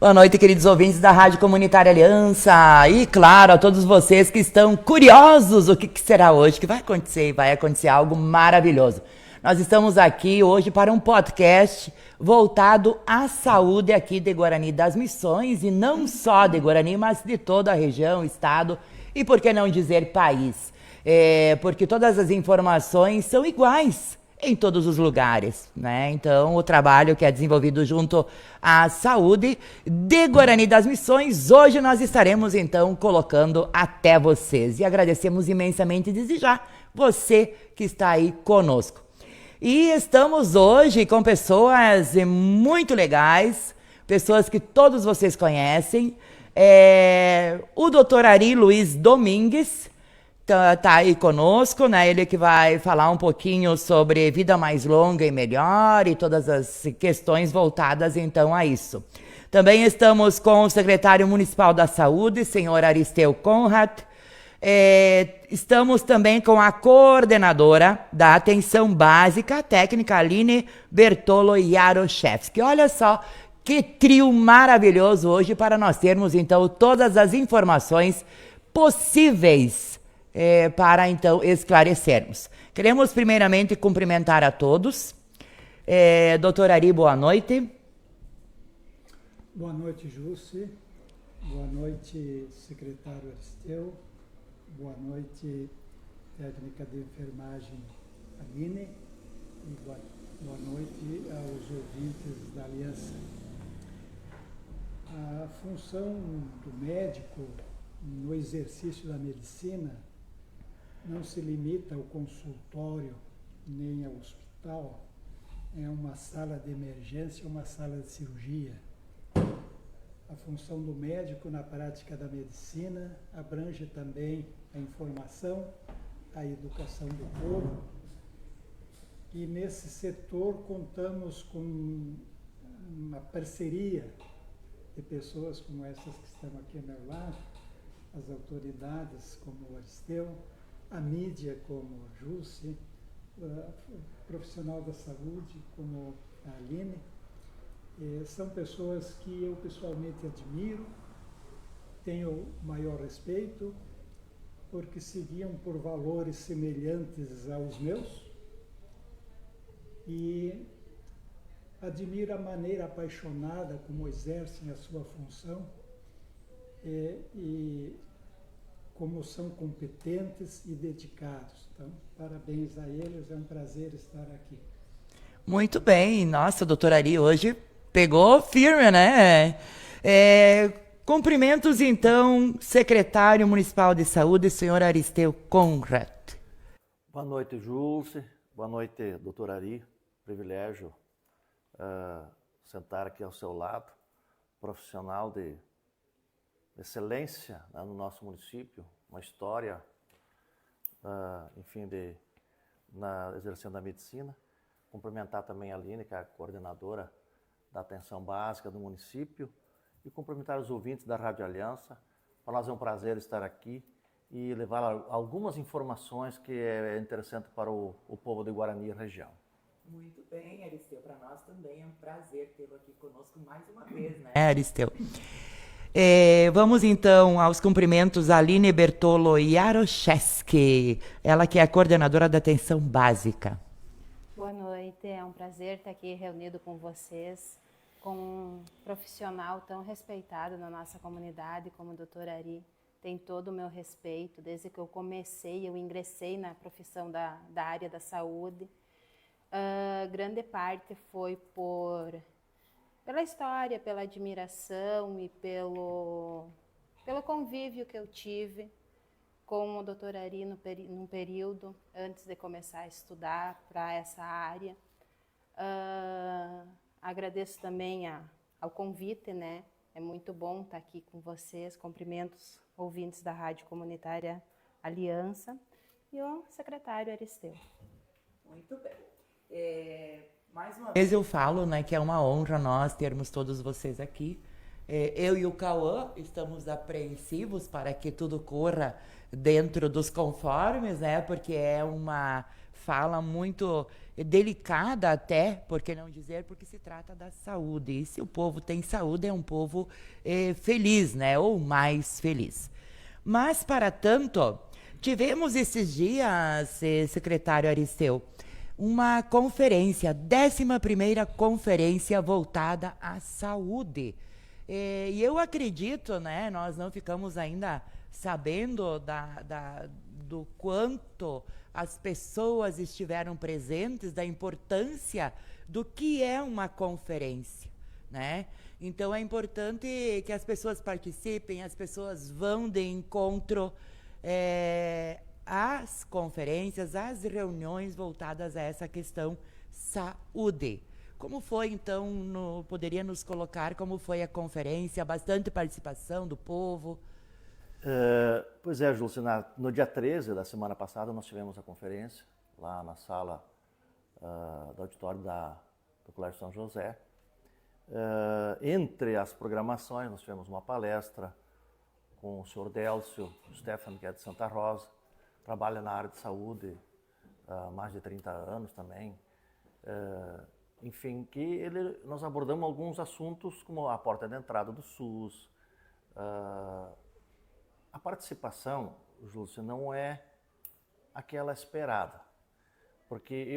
Boa noite, queridos ouvintes da Rádio Comunitária Aliança e, claro, a todos vocês que estão curiosos o que será hoje, que vai acontecer, e vai acontecer algo maravilhoso. Nós estamos aqui hoje para um podcast voltado à saúde aqui de Guarani das Missões, e não só de Guarani, mas de toda a região, estado e, por que não dizer, país. Porque todas as informações são iguais em todos os lugares, né? Então, o trabalho que é desenvolvido junto à saúde de Guarani das Missões, hoje nós estaremos, então, colocando até vocês. E agradecemos imensamente desde já você que está aí conosco. E estamos hoje com pessoas muito legais, pessoas que todos vocês conhecem. O Dr. Ari Luiz Domingues, tá aí conosco, né? Ele que vai falar um pouquinho sobre vida mais longa e melhor e todas as questões voltadas então a isso. Também estamos com o secretário municipal da Saúde, senhor Aristeu Conrad. Estamos também com a coordenadora da Atenção Básica, técnica Aline Bertolo Yaroshevski. Olha só que trio maravilhoso hoje para nós termos então todas as informações possíveis para então esclarecermos. Queremos primeiramente cumprimentar a todos. Doutor Ari, boa noite. Boa noite, Jusce. Boa noite, secretário Aristeu. Boa noite, técnica de enfermagem Aline. E boa noite aos ouvintes da Aliança. A função do médico no exercício da medicina não se limita ao consultório nem ao hospital, é uma sala de emergência, uma sala de cirurgia. A função do médico na prática da medicina abrange também a informação, a educação do povo, e nesse setor contamos com uma parceria de pessoas como essas que estão aqui ao meu lado, as autoridades como o Aristeu, a mídia como a Jusce, o profissional da saúde como a Aline. São pessoas que eu pessoalmente admiro, tenho maior respeito, porque se guiam por valores semelhantes aos meus, e admiro a maneira apaixonada como exercem a sua função e como são competentes e dedicados. Então, parabéns a eles, é um prazer estar aqui. Muito bem, nossa, doutor Ari hoje pegou firme, né? Cumprimentos, então, secretário municipal de saúde, senhor Aristeu Conrad. Boa noite, Jusce. Boa noite, doutor Ari. Privilégio sentar aqui ao seu lado, profissional de excelência, né, no nosso município, uma história, enfim, exercendo a medicina. Cumprimentar também a Aline, que é a coordenadora da atenção básica do município, e cumprimentar os ouvintes da Rádio Aliança. Para nós é um prazer estar aqui e levar algumas informações que é interessante para o povo de Guarani e região. Muito bem, Aristeu, para nós também é um prazer tê-lo aqui conosco mais uma vez, né? Aristeu. Vamos então aos cumprimentos a Aline Bertolo Yaroshevski, ela que é a coordenadora da Atenção Básica. Boa noite, é um prazer estar aqui reunido com vocês, com um profissional tão respeitado na nossa comunidade como o Dr. Ari. Tem todo o meu respeito, desde que eu ingressei na profissão da área da saúde. Grande parte foi pela história, pela admiração e pelo convívio que eu tive com o Dr. Ari num período antes de começar a estudar para essa área. Agradeço também ao convite, né? É muito bom estar aqui com vocês. Cumprimentos ouvintes da Rádio Comunitária Aliança e o secretário Aristeu. Muito bem. Mais uma vez eu falo, né, que é uma honra nós termos todos vocês aqui, Eu e o Cauã estamos apreensivos para que tudo corra dentro dos conformes, né? Porque é uma fala muito delicada até, por que não dizer, porque se trata da saúde. E se o povo tem saúde, é um povo feliz, né? Ou mais feliz. Mas, para tanto, tivemos esses dias, secretário Aristeu, uma conferência, 11ª conferência voltada à saúde. E eu acredito, né, nós não ficamos ainda sabendo do quanto as pessoas estiveram presentes, da importância do que é uma conferência, né? Então é importante que as pessoas participem, as pessoas vão de encontro às conferências, às reuniões voltadas a essa questão saúde. Como foi, então, poderia nos colocar como foi a conferência? Bastante participação do povo? Pois é, Julicina, no dia 13 da semana passada nós tivemos a conferência lá na sala do auditório do Colégio São José. Entre as programações nós tivemos uma palestra com o senhor Délcio Stefano, que é de Santa Rosa, trabalha na área de saúde há mais de 30 anos também. Enfim, nós abordamos alguns assuntos como a porta de entrada do SUS. A participação, Júlio, não é aquela esperada, porque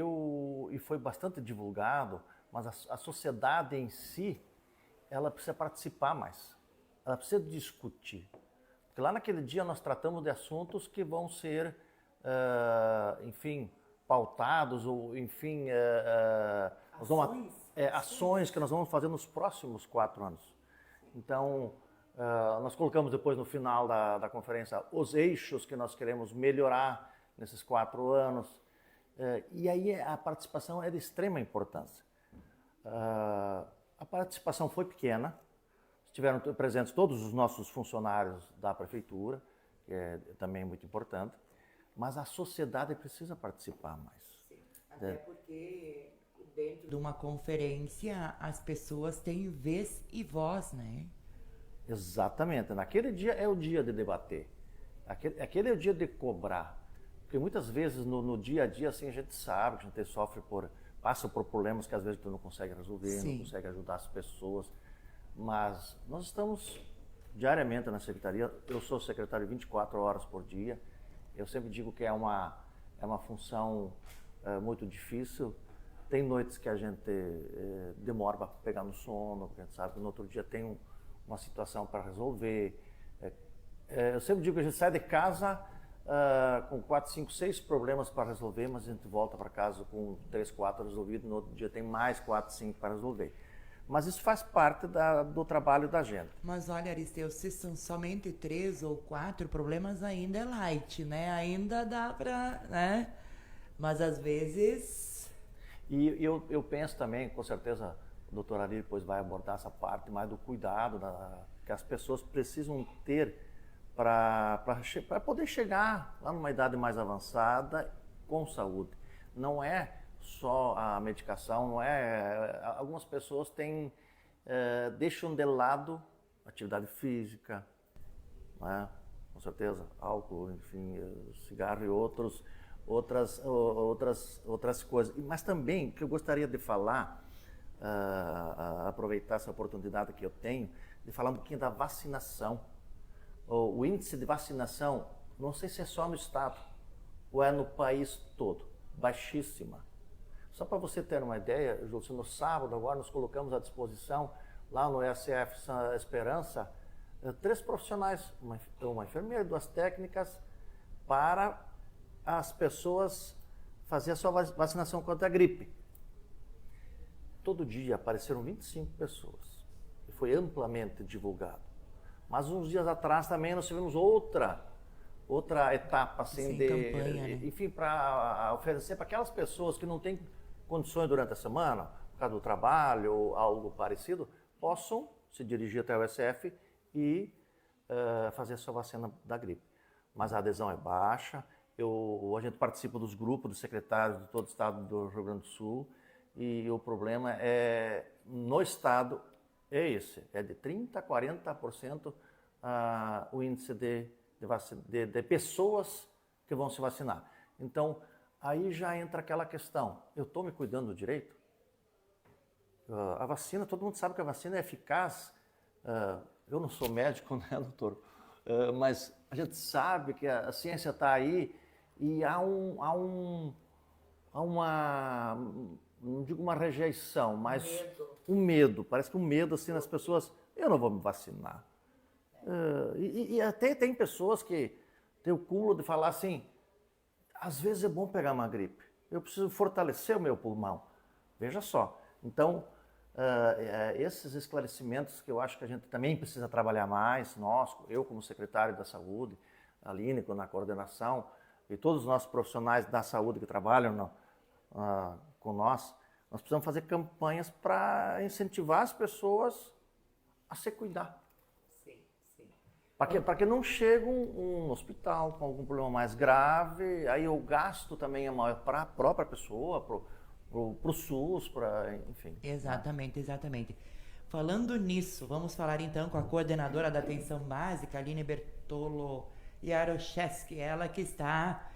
e foi bastante divulgado, mas a sociedade em si, ela precisa participar mais, ela precisa discutir. Porque lá naquele dia nós tratamos de assuntos que vão ser, enfim, pautados, ou enfim, ações que nós vamos fazer nos próximos 4 anos. Então, nós colocamos depois no final da conferência os eixos que nós queremos melhorar nesses 4 anos. E aí a participação é de extrema importância. A participação foi pequena, estiveram presentes todos os nossos funcionários da prefeitura, que é também muito importante, mas a sociedade precisa participar mais. Sim, até porque dentro de uma conferência as pessoas têm vez e voz, né? Exatamente. Naquele dia é o dia de debater. Aquele é o dia de cobrar. Porque muitas vezes no dia a dia assim, a gente sabe que a gente passa por problemas que às vezes a gente não consegue resolver, Sim. não consegue ajudar as pessoas. Mas nós estamos diariamente na secretaria. Eu sou secretário 24 horas por dia. Eu sempre digo que é uma função muito difícil. Tem noites que a gente demora para pegar no sono, porque a gente sabe que no outro dia tem uma situação para resolver. Eu sempre digo que a gente sai de casa com 4, 5, 6 problemas para resolver, mas a gente volta para casa com 3, 4 resolvidos, no outro dia tem mais 4, 5 para resolver. Mas isso faz parte do trabalho da gente. Mas olha, Aristeu, se são somente 3 ou 4 problemas, ainda é light, né? Ainda dá para, né? Mas às vezes... E eu penso também, com certeza, o doutor Ari depois vai abordar essa parte mais do cuidado que as pessoas precisam ter para poder chegar lá numa idade mais avançada com saúde. Não é só a medicação, não é... Algumas pessoas deixam de lado atividade física, né? Com certeza, álcool, enfim, cigarro e outras coisas. Mas também, que eu gostaria de falar, aproveitar essa oportunidade que eu tenho, de falar um pouquinho da vacinação. O índice de vacinação, não sei se é só no estado ou é no país todo, baixíssima. Só para você ter uma ideia, Júlio, no sábado agora nós colocamos à disposição, lá no ESF Esperança, 3 profissionais, uma enfermeira e 2 técnicas, para as pessoas fazerem a sua vacinação contra a gripe. Todo dia apareceram 25 pessoas, e foi amplamente divulgado. Mas uns dias atrás também nós tivemos outra etapa assim, campanha, né? Enfim, para oferecer para aquelas pessoas que não têm condições durante a semana, por causa do trabalho ou algo parecido, possam se dirigir até o SF e fazer a sua vacina da gripe. Mas a adesão é baixa. A gente participa dos grupos dos secretários de todo o estado do Rio Grande do Sul, e o problema é, no estado, é esse, é de 30% a 40% o índice de pessoas que vão se vacinar. Então, aí já entra aquela questão, eu estou me cuidando direito? A vacina, todo mundo sabe que a vacina é eficaz. Eu não sou médico, né, doutor? Mas a gente sabe que a ciência está aí e há uma, não digo uma rejeição, mas um medo. Parece que um medo assim nas pessoas, eu não vou me vacinar. E até tem pessoas que têm o cúmulo de falar assim, às vezes é bom pegar uma gripe, eu preciso fortalecer o meu pulmão. Veja só, então, esses esclarecimentos que eu acho que a gente também precisa trabalhar mais, eu como secretário da Saúde, a Aline na coordenação, e todos os nossos profissionais da saúde que trabalham com nós precisamos fazer campanhas para incentivar as pessoas a se cuidar. Sim, sim. Para que não chegue um hospital com algum problema mais grave, aí o gasto também é maior para a própria pessoa, para o SUS, enfim. Exatamente, exatamente. Falando nisso, vamos falar então com a coordenadora da atenção básica, Aline Bertolo Jaroszewski, ela que está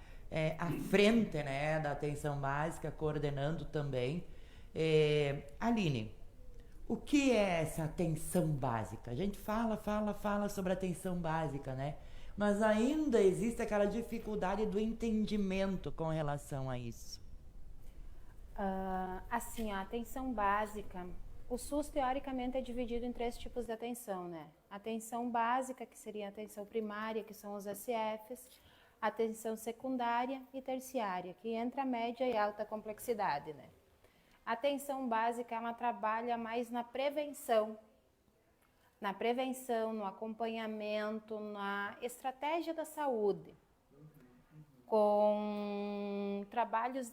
à frente, né, da atenção básica, coordenando também. Aline, o que é essa atenção básica? A gente fala sobre atenção básica, né? Mas ainda existe aquela dificuldade do entendimento com relação a isso. Assim, a atenção básica, o SUS teoricamente é dividido em 3 tipos de atenção, né? Atenção básica, que seria a atenção primária, que são os SFs, atenção secundária e terciária, que entra média e alta complexidade, né? A atenção básica, ela trabalha mais na prevenção, no acompanhamento, na estratégia da saúde, com trabalhos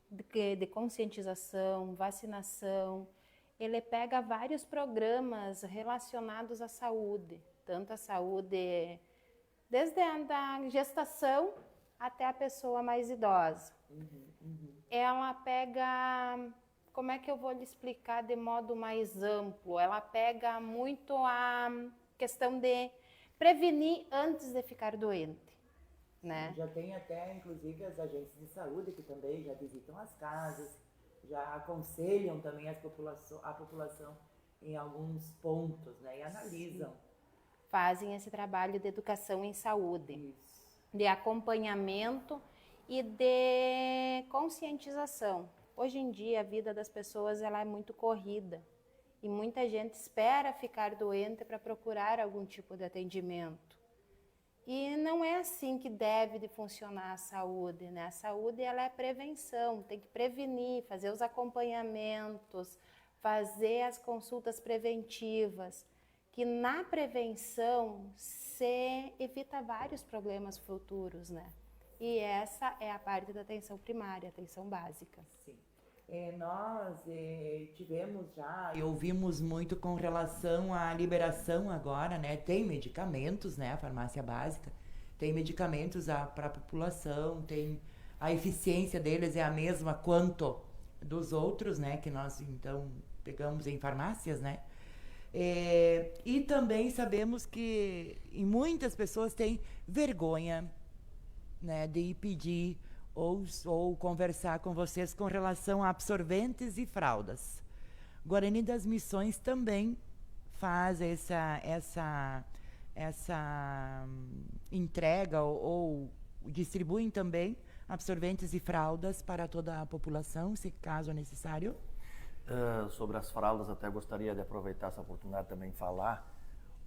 de conscientização, vacinação. Ele pega vários programas relacionados à saúde, tanto a saúde desde a gestação até a pessoa mais idosa. Ela pega, como é que eu vou lhe explicar de modo mais amplo? Ela pega muito a questão de prevenir antes de ficar doente. Né? Já tem até, inclusive, as agências de saúde que também já visitam as casas, já aconselham também a população em alguns pontos, né? E analisam. Fazem esse trabalho de educação em saúde, Isso. De acompanhamento e de conscientização. Hoje em dia, a vida das pessoas ela é muito corrida e muita gente espera ficar doente para procurar algum tipo de atendimento. E não é assim que deve de funcionar a saúde, né? A saúde ela é prevenção, tem que prevenir, fazer os acompanhamentos, fazer as consultas preventivas, que na prevenção se evita vários problemas futuros, né? E essa é a parte da atenção primária, atenção básica. Sim. Nós tivemos já e ouvimos muito com relação à liberação agora, né? Tem medicamentos, né? A farmácia básica tem medicamentos para a população, tem a eficiência deles é a mesma quanto dos outros, né? Que nós então pegamos em farmácias, né? E também sabemos que muitas pessoas têm vergonha, né? De ir pedir ou conversar com vocês com relação a absorventes e fraldas. Guarani das Missões também faz essa entrega ou distribuem também absorventes e fraldas para toda a população, se caso necessário. Sobre as fraldas, até gostaria de aproveitar essa oportunidade também falar.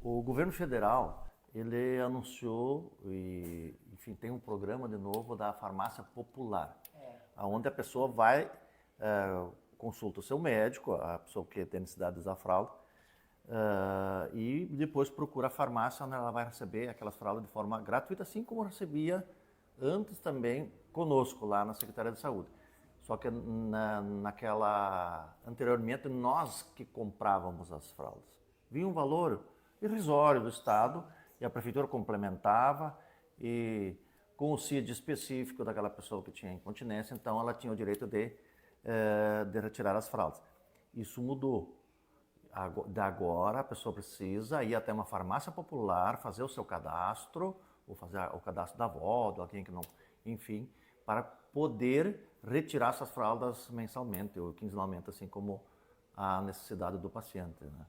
O governo federal ele anunciou e, enfim, tem um programa de novo da farmácia popular, onde a pessoa vai, consulta o seu médico, a pessoa que tem necessidade de usar fralda, e depois procura a farmácia onde ela vai receber aquelas fraldas de forma gratuita, assim como recebia antes também conosco lá na Secretaria de Saúde. Só que anteriormente nós que comprávamos as fraldas. Vinha um valor irrisório do Estado, e a prefeitura complementava e com o CID específico daquela pessoa que tinha incontinência, então ela tinha o direito de retirar as fraldas. Isso mudou. agora a pessoa precisa ir até uma farmácia popular, fazer o seu cadastro, ou fazer o cadastro da avó, de alguém que não, enfim, para poder retirar essas fraldas mensalmente ou quinzenalmente, assim como a necessidade do paciente, né?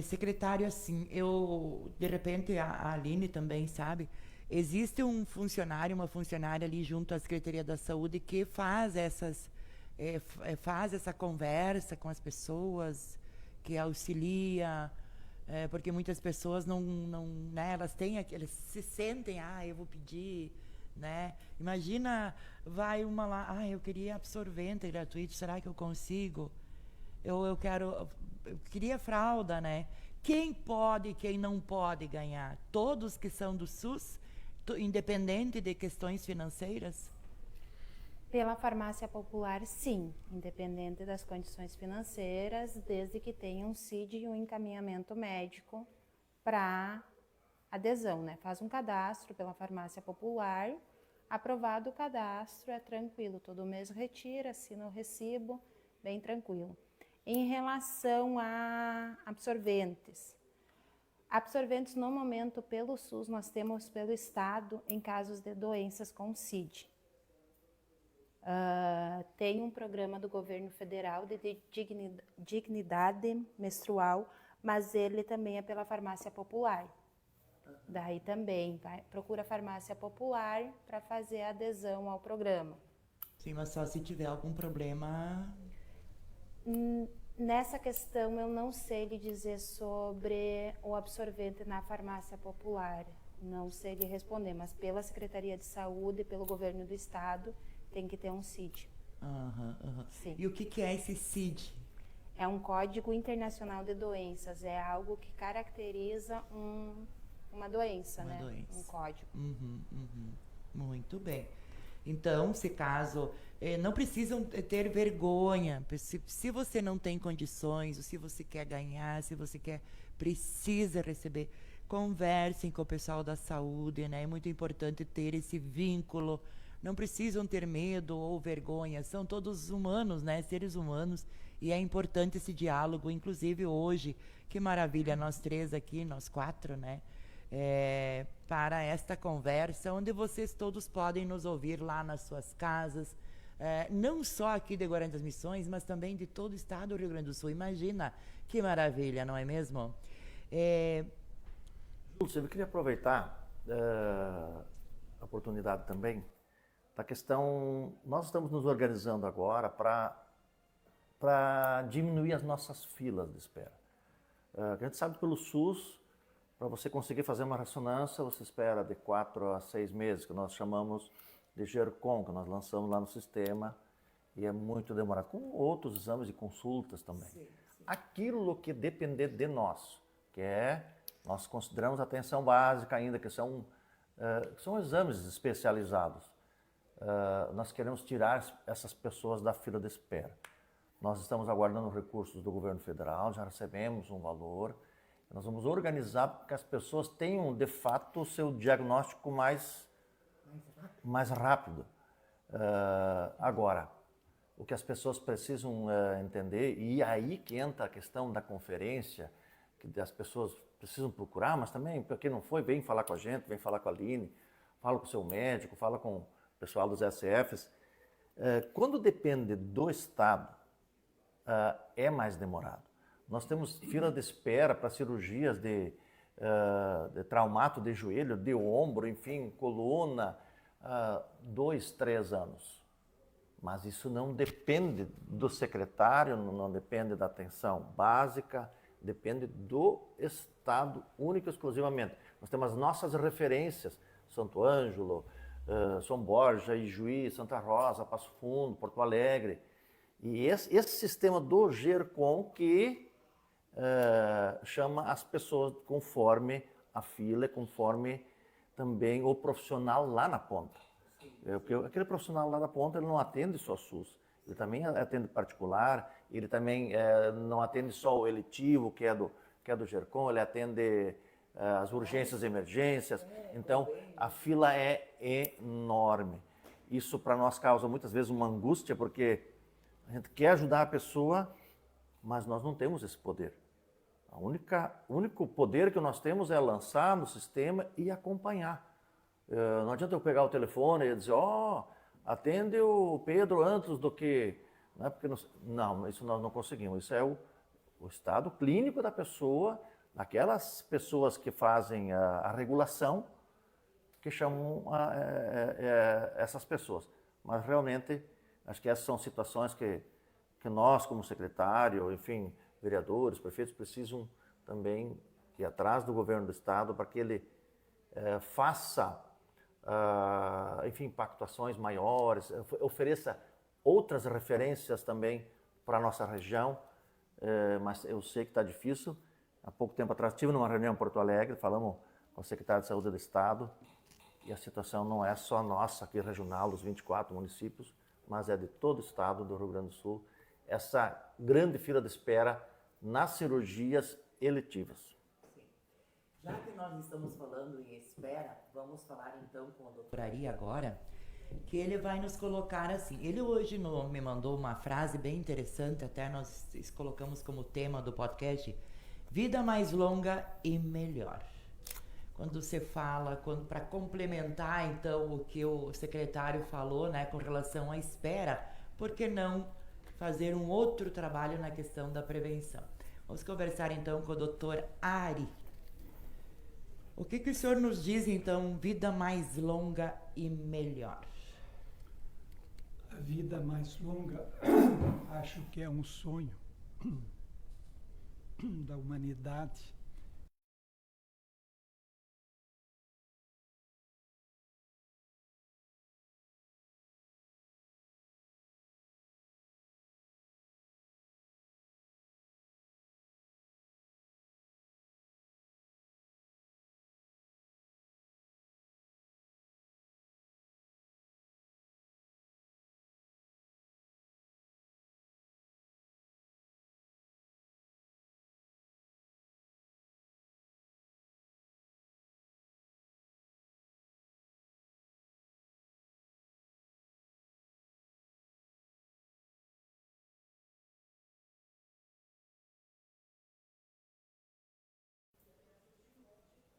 Secretário, assim, de repente, a Aline também sabe, existe um funcionário, uma funcionária ali junto à Secretaria da Saúde que faz faz essa conversa com as pessoas, que auxilia, porque muitas pessoas não, né, elas se sentem, eu vou pedir, né? Imagina, vai uma lá, eu queria absorvente gratuito, será que eu consigo? Eu queria fralda, né? Quem pode e quem não pode ganhar? Todos que são do SUS, independente de questões financeiras? Pela farmácia popular, sim, independente das condições financeiras, desde que tenha um CID e um encaminhamento médico para adesão, né? Faz um cadastro pela farmácia popular, aprovado o cadastro, é tranquilo, todo mês retira, assina o recibo, bem tranquilo. Em relação a absorventes, no momento pelo SUS nós temos pelo Estado em casos de doenças com CID. Tem um programa do governo federal de dignidade menstrual, mas ele também é pela farmácia popular. Daí também procura a farmácia popular para fazer a adesão ao programa. Sim, mas só se tiver algum problema. Nessa questão eu não sei lhe dizer sobre o absorvente na farmácia popular. Não sei lhe responder, mas pela Secretaria de Saúde e pelo governo do Estado tem que ter um CID. Sim. E o que é esse CID? É um Código Internacional de Doenças, é algo que caracteriza uma doença, né? Doença. Um código. Muito bem. Então, se caso, não precisam ter vergonha. Se você não tem condições, ou se você quer ganhar, se você precisa receber, conversem com o pessoal da saúde, né? É muito importante ter esse vínculo. Não precisam ter medo ou vergonha. São todos humanos, né? Seres humanos. E é importante esse diálogo, inclusive hoje. Que maravilha, nós três aqui, nós quatro, né? Para esta conversa, onde vocês todos podem nos ouvir lá nas suas casas, não só aqui de Guarani das Missões, mas também de todo o estado do Rio Grande do Sul. Imagina que maravilha, não é mesmo? Dulce, eu queria aproveitar a oportunidade também da questão, nós estamos nos organizando agora para diminuir as nossas filas de espera. A gente sabe pelo SUS, para você conseguir fazer uma ressonância, você espera de 4 a 6 meses, que nós chamamos de GERCOM, que nós lançamos lá no sistema, e é muito demorado, com outros exames e consultas também. Sim. Aquilo que depender de nós, nós consideramos atenção básica ainda, que são exames especializados. Nós queremos tirar essas pessoas da fila de espera. Nós estamos aguardando recursos do governo federal, já recebemos um valor. Nós vamos organizar para que as pessoas tenham, de fato, o seu diagnóstico mais rápido. Agora, o que as pessoas precisam entender, e aí que entra a questão da conferência, que as pessoas precisam procurar, mas também, para quem não foi, vem falar com a gente, vem falar com a Aline, fala com o seu médico, fala com o pessoal dos SFs. Quando depende do Estado, é mais demorado. Nós temos fila de espera para cirurgias de traumato de joelho, de ombro, enfim, coluna, 2, 3 anos. Mas isso não depende do secretário, não depende da atenção básica, depende do Estado único e exclusivamente. Nós temos as nossas referências, Santo Ângelo, São Borja, Ijuí, Santa Rosa, Passo Fundo, Porto Alegre. E esse sistema do GERCOM que chama as pessoas conforme a fila, conforme também o profissional lá na ponta. Porque aquele profissional lá na ponta, ele não atende só SUS, ele também atende particular, ele também não atende só o eletivo, que é do GERCOM, ele atende as urgências e emergências. Então, a fila é enorme. Isso para nós causa muitas vezes uma angústia, porque a gente quer ajudar a pessoa, mas nós não temos esse poder. O único poder que nós temos é lançar no sistema e acompanhar. Não adianta eu pegar o telefone e dizer, atende o Pedro antes do que... Não, porque não, isso nós não conseguimos. Isso é o estado clínico da pessoa, aquelas pessoas que fazem a regulação, que chamam essas pessoas. Mas realmente, acho que essas são situações que nós, como secretário, enfim, vereadores, prefeitos, precisam também ir atrás do governo do estado para que ele faça, enfim, pactuações maiores, ofereça outras referências também para a nossa região, mas eu sei que está difícil. Há pouco tempo atrás estive numa reunião em Porto Alegre, falamos com o secretário de Saúde do Estado, e a situação não é só nossa aqui regional, dos 24 municípios, mas é de todo o estado do Rio Grande do Sul, essa grande fila de espera nas cirurgias eletivas. Sim. Já que nós estamos falando em espera, vamos falar então com o doutor Ari agora, que ele vai nos colocar assim. Ele hoje me mandou uma frase bem interessante, até nós colocamos como tema do podcast, vida mais longa e melhor. Quando você fala, para complementar então o que o secretário falou, né, com relação à espera, por que não fazer um outro trabalho na questão da prevenção? Vamos conversar então com o doutor Ari. O que o senhor nos diz então, vida mais longa e melhor? A vida mais longa, acho que é um sonho da humanidade.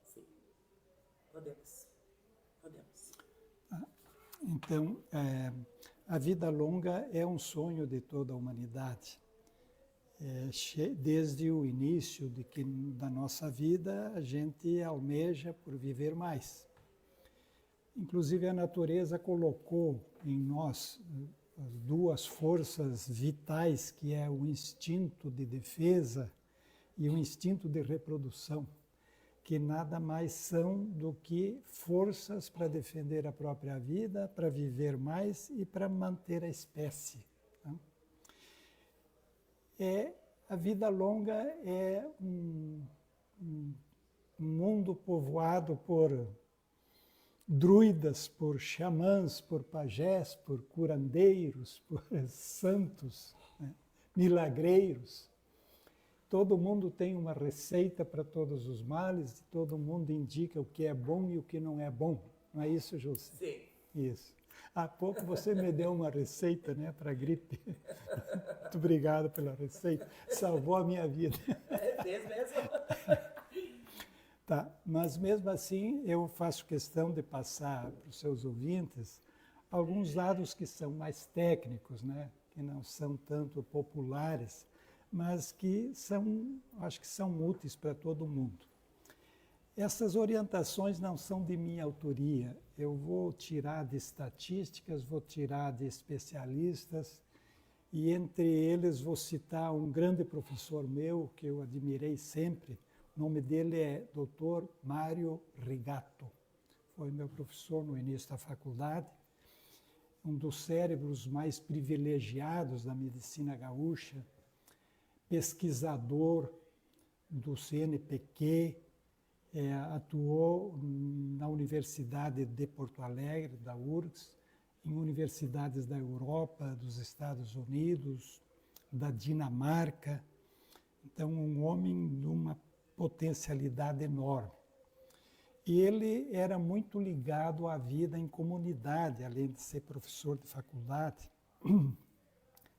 Sim. Podemos. Então, a vida longa é um sonho de toda a humanidade. Desde o início da nossa vida, a gente almeja por viver mais. Inclusive, a natureza colocou em nós as duas forças vitais, que é o instinto de defesa e o instinto de reprodução, que nada mais são do que forças para defender a própria vida, para viver mais e para manter a espécie. Tá? A vida longa é um mundo povoado por druidas, por xamãs, por pajés, por curandeiros, por santos, né? Milagreiros. Todo mundo tem uma receita para todos os males, e todo mundo indica o que é bom e o que não é bom. Não é isso, José? Sim. Isso. Há pouco você me deu uma receita, né, para gripe. Muito obrigado pela receita. Salvou a minha vida. Fez mesmo? Tá, mas mesmo assim eu faço questão de passar para os seus ouvintes alguns dados que são mais técnicos, né, que não são tanto populares, mas que acho que são úteis para todo mundo. Essas orientações não são de minha autoria. Eu vou tirar de estatísticas, vou tirar de especialistas, e entre eles vou citar um grande professor meu, que eu admirei sempre. O nome dele é Dr. Mário Rigatto. Foi meu professor no início da faculdade, um dos cérebros mais privilegiados da medicina gaúcha, pesquisador do CNPq, atuou na Universidade de Porto Alegre, da URGS, em universidades da Europa, dos Estados Unidos, da Dinamarca. Então, um homem de uma potencialidade enorme. E ele era muito ligado à vida em comunidade, além de ser professor de faculdade.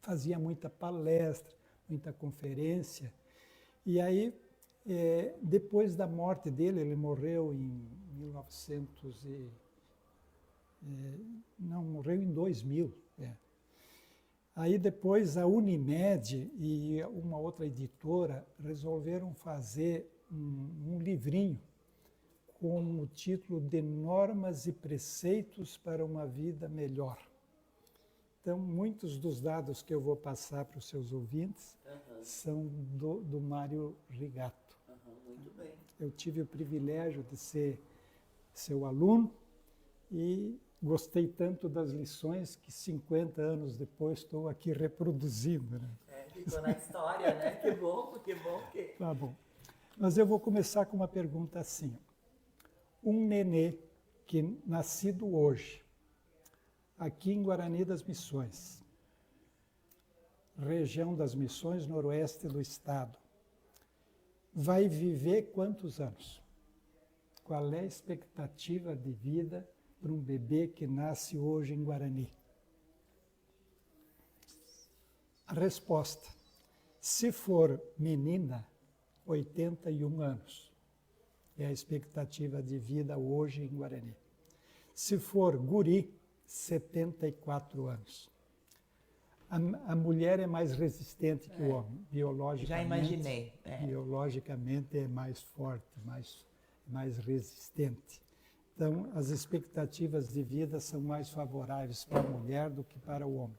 Fazia muita palestra, muita conferência. E aí, depois da morte dele, ele morreu em 1900 não, morreu em 2000. Aí depois a Unimed e uma outra editora resolveram fazer um livrinho com o título de Normas e Preceitos para uma Vida Melhor. Então, muitos dos dados que eu vou passar para os seus ouvintes são do Mário Rigato. Muito bem. Eu tive o privilégio de ser seu aluno e gostei tanto das lições que 50 anos depois estou aqui reproduzindo. Né? Ficou na história, né? Que bom, que bom que... Tá bom. Mas eu vou começar com uma pergunta assim. Um nenê que nascido hoje, aqui em Guarani das Missões, região das Missões, noroeste do estado, vai viver quantos anos? Qual é a expectativa de vida para um bebê que nasce hoje em Guarani? A resposta, se for menina, 81 anos. É a expectativa de vida hoje em Guarani. Se for guri, 74 anos. A mulher é mais resistente que o homem, biologicamente. Já imaginei. Biologicamente é mais forte, mais resistente. Então, as expectativas de vida são mais favoráveis para a mulher do que para o homem.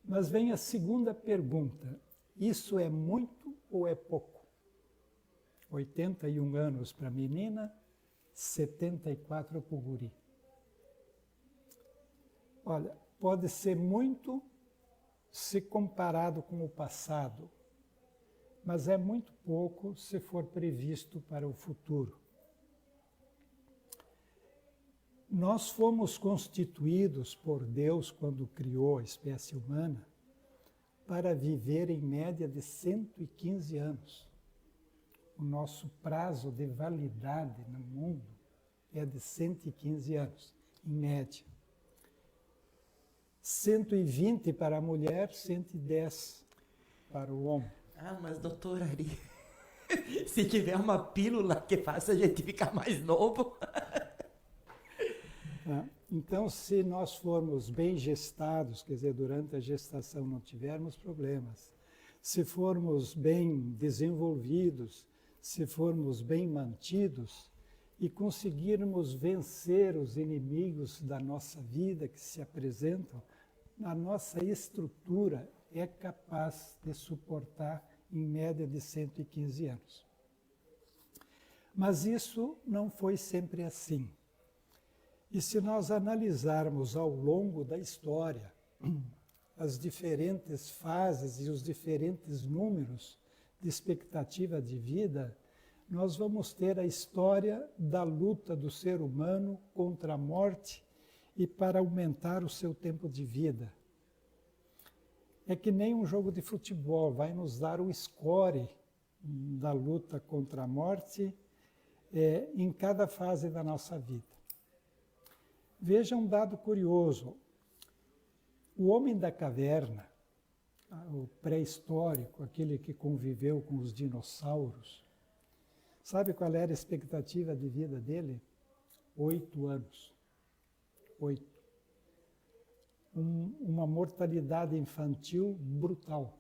Mas vem a segunda pergunta. Isso é muito ou é pouco? 81 anos para a menina, 74 para o guri. Olha, pode ser muito se comparado com o passado, mas é muito pouco se for previsto para o futuro. Nós fomos constituídos por Deus, quando criou a espécie humana, para viver em média de 115 anos. O nosso prazo de validade no mundo é de 115 anos, em média. 120 para a mulher, 110 para o homem. Ah, mas doutora Ari, se tiver uma pílula que faça a gente ficar mais novo... Então, se nós formos bem gestados, quer dizer, durante a gestação não tivermos problemas, se formos bem desenvolvidos, se formos bem mantidos e conseguirmos vencer os inimigos da nossa vida que se apresentam, a nossa estrutura é capaz de suportar em média de 115 anos. Mas isso não foi sempre assim. E se nós analisarmos ao longo da história as diferentes fases e os diferentes números de expectativa de vida, nós vamos ter a história da luta do ser humano contra a morte e para aumentar o seu tempo de vida. É que nem um jogo de futebol, vai nos dar o score da luta contra a morte em cada fase da nossa vida. Veja um dado curioso. O homem da caverna, o pré-histórico, aquele que conviveu com os dinossauros, sabe qual era a expectativa de vida dele? 8 anos. 8. Uma mortalidade infantil brutal.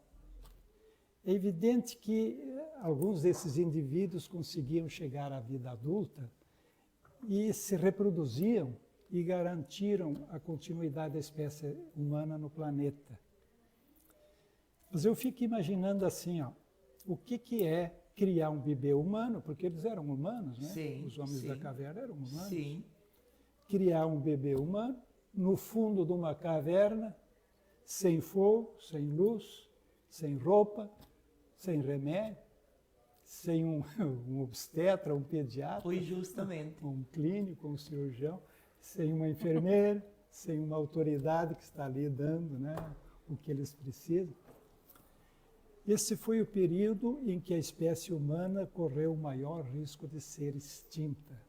É evidente que alguns desses indivíduos conseguiam chegar à vida adulta e se reproduziam e garantiram a continuidade da espécie humana no planeta. Mas eu fico imaginando assim, o que é criar um bebê humano, porque eles eram humanos, né? Sim, os homens da caverna eram humanos. Sim. Criar um bebê humano no fundo de uma caverna, sem fogo, sem luz, sem roupa, sem remédio, sem um obstetra, um pediatra. Foi justamente. Um clínico, um cirurgião, sem uma enfermeira, sem uma autoridade que está ali dando, né, o que eles precisam. Esse foi o período em que a espécie humana correu o maior risco de ser extinta.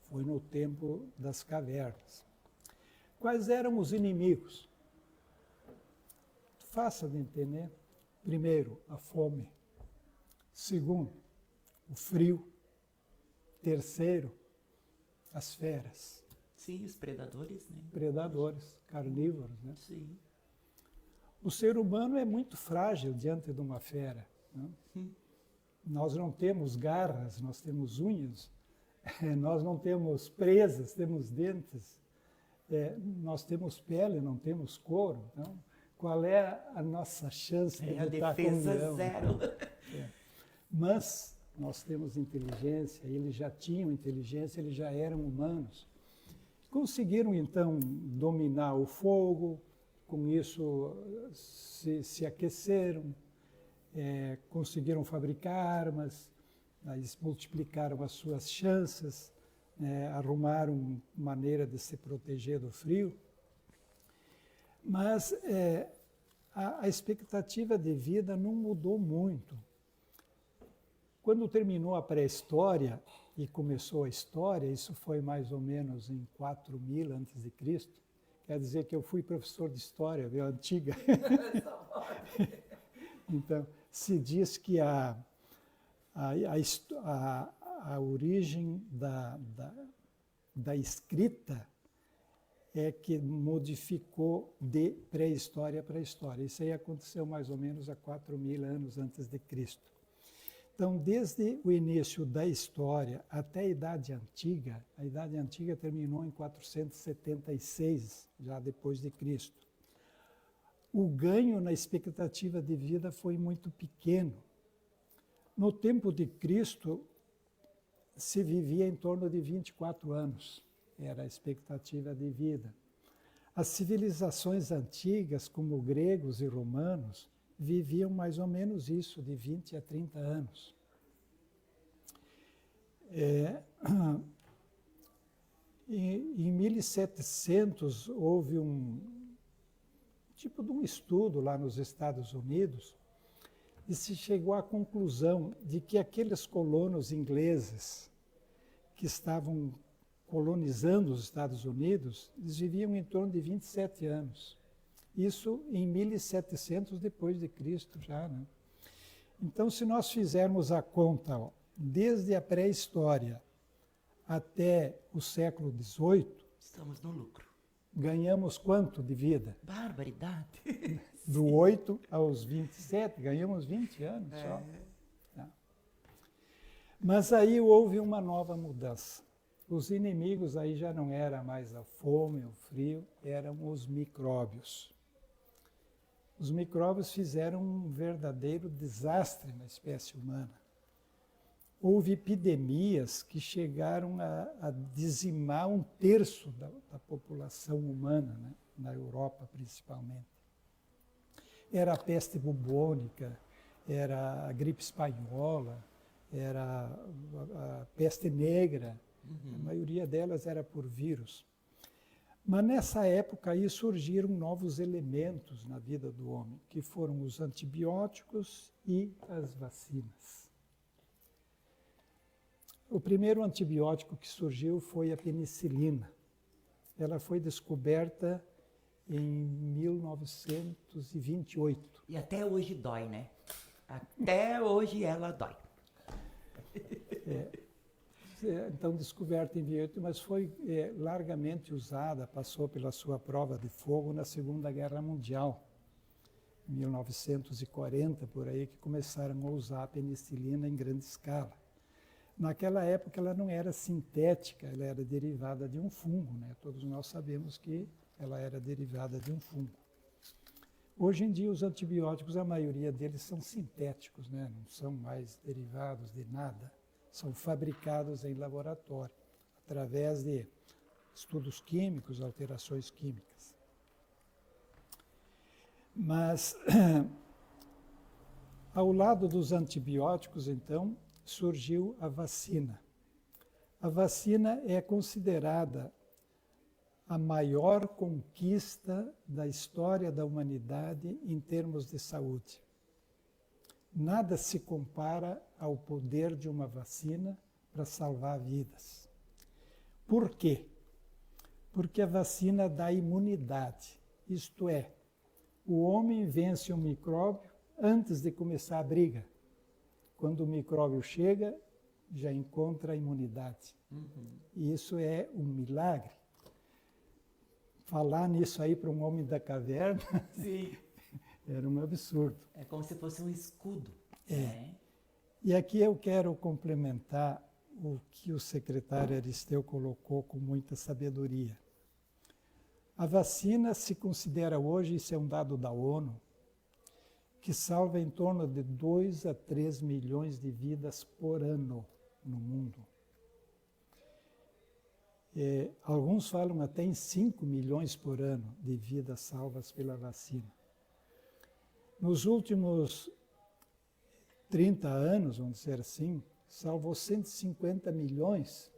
Foi no tempo das cavernas. Quais eram os inimigos? fácil de entender. Primeiro, a fome. Segundo, o frio. Terceiro, as feras. Sim, os predadores, né? Predadores, carnívoros, né? Sim. O ser humano é muito frágil diante de uma fera, né? Nós não temos garras, nós temos unhas, nós não temos presas, temos dentes, nós temos pele, não temos couro. Então, qual é a nossa chance de A lutar com defesa um leão? zero. Mas nós temos inteligência, eles já tinham inteligência, eles já eram humanos. Conseguiram, então, dominar o fogo, com isso se aqueceram, conseguiram fabricar armas, eles multiplicaram as suas chances, arrumaram maneira de se proteger do frio. Mas a expectativa de vida não mudou muito. Quando terminou a pré-história e começou a história, isso foi mais ou menos em 4000 a.C., quer dizer que eu fui professor de história, viu, antiga. Então, se diz que a origem da escrita é que modificou de pré-história para história. Isso aí aconteceu mais ou menos há 4000 anos antes de Cristo. Então, desde o início da história até a Idade Antiga terminou em 476, já depois de Cristo. O ganho na expectativa de vida foi muito pequeno. No tempo de Cristo, se vivia em torno de 24 anos, era a expectativa de vida. As civilizações antigas, como gregos e romanos, viviam mais ou menos isso, de 20 a 30 anos. Em 1700, houve um tipo de um estudo lá nos Estados Unidos e se chegou à conclusão de que aqueles colonos ingleses que estavam colonizando os Estados Unidos, eles viviam em torno de 27 anos. Isso em 1700 depois de Cristo já, né? Então, se nós fizermos a conta, desde a pré-história até o século XVIII, Estamos no lucro. ganhamos quanto de vida? Barbaridade. Do 8 aos 27, ganhamos 20 anos só. Tá. Mas aí houve uma nova mudança. Os inimigos aí já não era mais a fome, o frio, eram os micróbios. Os micróbios fizeram um verdadeiro desastre na espécie humana. Houve epidemias que chegaram a dizimar 1/3 da população humana, né? Na Europa principalmente. Era a peste bubônica, era a gripe espanhola, era a peste negra, a maioria delas era por vírus. Mas nessa época aí surgiram novos elementos na vida do homem, que foram os antibióticos e as vacinas. O primeiro antibiótico que surgiu foi a penicilina. Ela foi descoberta em 1928. E até hoje dói, né? Até hoje ela dói. Então, descoberta em 28, mas foi largamente usada, passou pela sua prova de fogo na Segunda Guerra Mundial, em 1940, por aí, que começaram a usar a penicilina em grande escala. Naquela época ela não era sintética, ela era derivada de um fungo, né? Todos nós sabemos que ela era derivada de um fungo. Hoje em dia os antibióticos, a maioria deles são sintéticos, né? Não são mais derivados de nada. São fabricados em laboratório, através de estudos químicos, alterações químicas. Mas, ao lado dos antibióticos, então, surgiu a vacina. A vacina é considerada a maior conquista da história da humanidade em termos de saúde. Nada se compara ao poder de uma vacina para salvar vidas. Por quê? Porque a vacina dá imunidade, isto é, O homem vence o micróbio antes de começar a briga. Quando o micróbio chega, já encontra a imunidade. E isso é um milagre. Falar nisso aí para um homem da caverna Sim. era um absurdo. É como se fosse um escudo. É. E aqui eu quero complementar o que o secretário Aristeu colocou com muita sabedoria. A vacina se considera hoje, isso é um dado da ONU, que salva em torno de 2 a 3 milhões de vidas por ano no mundo. Alguns falam até em 5 milhões por ano de vidas salvas pela vacina. Nos últimos 30 anos, vamos dizer assim, salvou 150 milhões.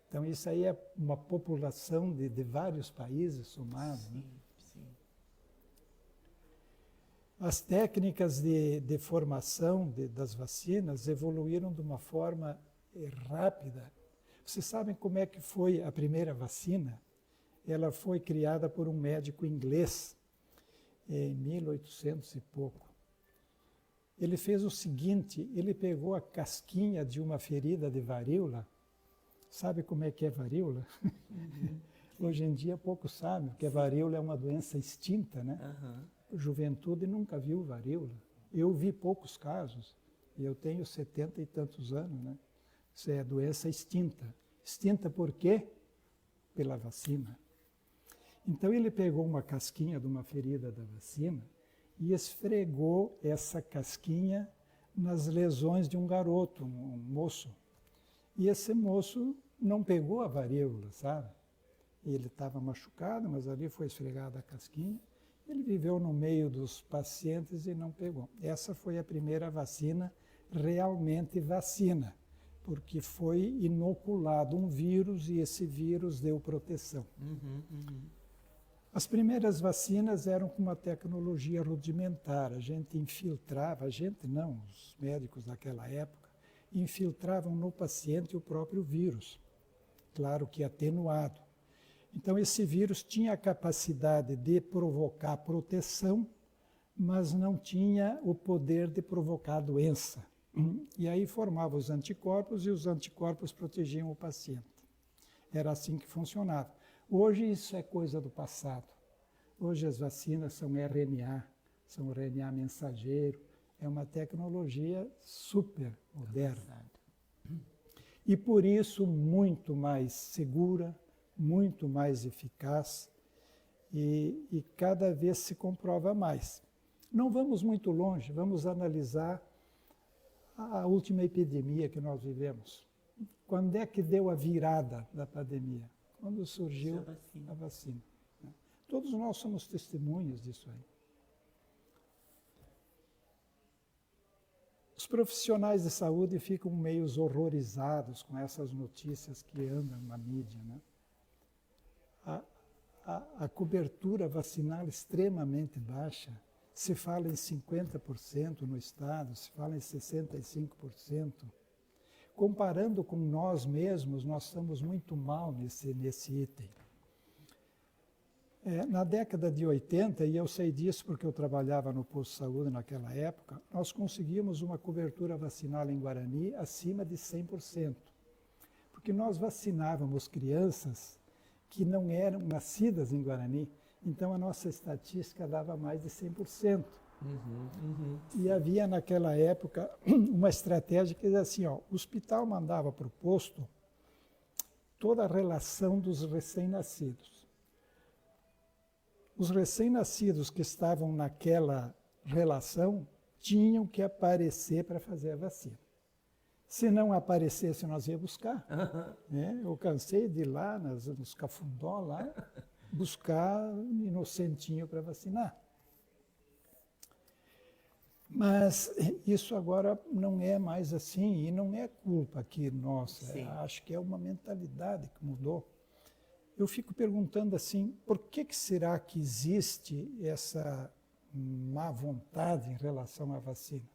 Então isso aí é uma população de vários países somados. Sim, né? sim. As técnicas de formação das vacinas evoluíram de uma forma rápida. Vocês sabem como é que foi a primeira vacina? Ela foi criada por um médico inglês em 1800 e pouco. Ele fez o seguinte, ele pegou a casquinha de uma ferida de varíola. Sabe como é que é varíola? Hoje em dia poucos sabem, porque a varíola é uma doença extinta, né? A juventude nunca viu varíola. Eu vi poucos casos, e eu tenho 70 e tantos anos, né? Isso é doença extinta. Extinta por quê? Pela vacina. Então ele pegou uma casquinha de uma ferida da vacina e esfregou essa casquinha nas lesões de um garoto, um moço. E esse moço não pegou a varíola, sabe? Ele estava machucado, mas ali foi esfregada a casquinha. Ele viveu no meio dos pacientes e não pegou. Essa foi a primeira vacina, realmente vacina, porque foi inoculado um vírus e esse vírus deu proteção. As primeiras vacinas eram com uma tecnologia rudimentar. A gente infiltrava, a gente não, os médicos daquela época, infiltravam no paciente o próprio vírus, claro que atenuado. Então esse vírus tinha a capacidade de provocar proteção, mas não tinha o poder de provocar doença. E aí formava os anticorpos e os anticorpos protegiam o paciente. Era assim que funcionava. Hoje isso é coisa do passado. Hoje as vacinas são RNA mensageiro, é uma tecnologia super moderna. E por isso muito mais segura, muito mais eficaz e cada vez se comprova mais. Não vamos muito longe, vamos analisar a última epidemia que nós vivemos. Quando é que deu a virada da pandemia? Quando surgiu a vacina. Todos nós somos testemunhas disso aí. Os profissionais de saúde ficam meio horrorizados com essas notícias que andam na mídia, né? A cobertura vacinal extremamente baixa. Se fala em 50% no estado, se fala em 65%. Comparando com nós mesmos, nós estamos muito mal nesse item. Na década de 80, e eu sei disso porque eu trabalhava no posto de saúde naquela época, nós conseguimos uma cobertura vacinal em Guarani acima de 100%. Porque nós vacinávamos crianças que não eram nascidas em Guarani, então a nossa estatística dava mais de 100%. E havia naquela época uma estratégia que dizia assim, o hospital mandava para o posto toda a relação dos recém-nascidos. Os recém-nascidos que estavam naquela relação tinham que aparecer para fazer a vacina. Se não aparecesse, nós ia buscar. Eu cansei de ir lá nos cafundó, lá, buscar inocentinho para vacinar. Mas isso agora não é mais assim, e não é culpa aqui nossa, acho que é uma mentalidade que mudou. Eu fico perguntando assim, por que será que existe essa má vontade em relação à vacina?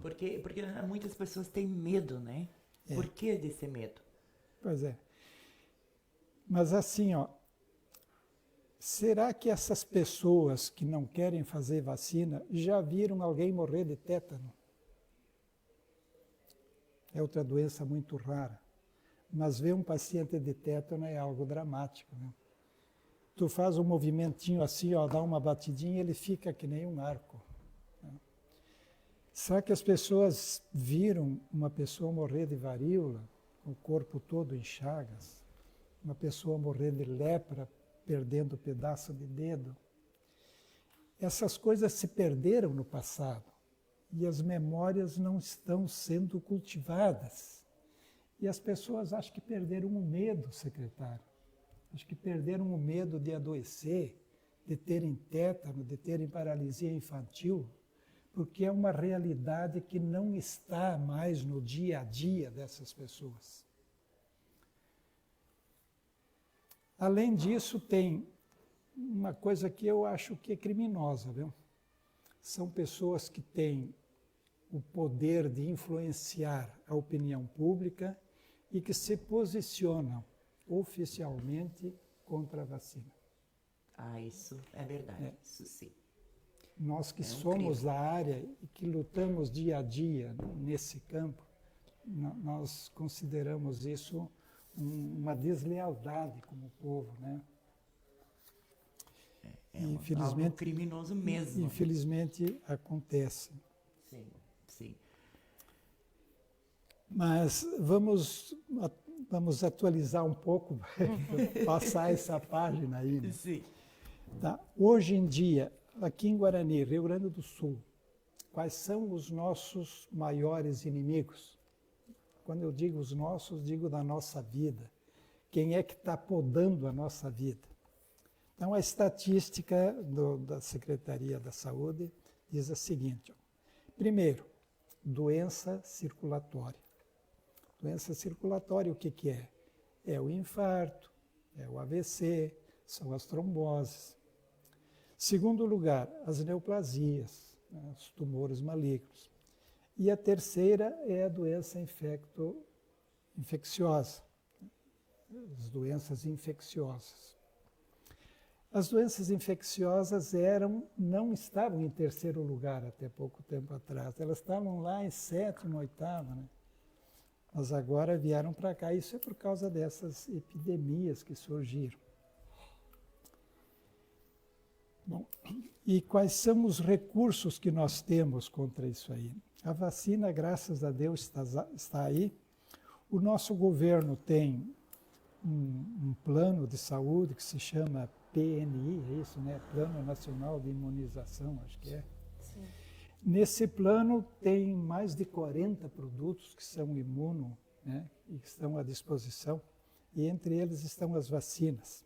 Porque muitas pessoas têm medo, né? Por que desse medo? Pois é. Mas assim, será que essas pessoas que não querem fazer vacina já viram alguém morrer de tétano? É outra doença muito rara. Mas ver um paciente de tétano é algo dramático, né? Tu faz um movimentinho assim, ó, dá uma batidinha, ele fica que nem um arco. Né? Será que as pessoas viram uma pessoa morrer de varíola, com o corpo todo em chagas? Uma pessoa morrer de lepra, perdendo pedaço de dedo? Essas coisas se perderam no passado e as memórias não estão sendo cultivadas. E as pessoas acho que perderam o medo, secretário. Acho que perderam o medo de adoecer, de terem tétano, de terem paralisia infantil, porque é uma realidade que não está mais no dia a dia dessas pessoas. Além disso, tem uma coisa que eu acho que é criminosa, viu? São pessoas que têm o poder de influenciar a opinião pública e que se posicionam oficialmente contra a vacina. Ah, isso é verdade, isso sim. Nós que somos da área e que lutamos dia a dia nesse campo, nós consideramos isso uma deslealdade como povo, né? Algo criminoso mesmo. Infelizmente acontece. Sim, sim. Mas vamos atualizar um pouco, passar essa página aí. Né? Sim. Tá. Hoje em dia, aqui em Guarani, Rio Grande do Sul, quais são os nossos maiores inimigos? Quando eu digo os nossos, digo da nossa vida. Quem é que está podando a nossa vida? Então, a estatística da Secretaria da Saúde diz a seguinte. Ó. Primeiro, doença circulatória. Doença circulatória, o que é? É o infarto, é o AVC, são as tromboses. Segundo lugar, as neoplasias, né, os tumores malignos. E a terceira é a doença infecciosa, as doenças infecciosas. As doenças infecciosas não estavam em terceiro lugar até pouco tempo atrás, elas estavam lá em sétimo, oitavo, né? Mas agora vieram para cá. Isso é por causa dessas epidemias que surgiram. Bom, e quais são os recursos que nós temos contra isso aí? A vacina, graças a Deus, está aí. O nosso governo tem um plano de saúde que se chama PNI, é isso, né? Plano Nacional de Imunização, acho que é. Sim. Nesse plano tem mais de 40 produtos que são imuno, né, e que estão à disposição, e entre eles estão as vacinas,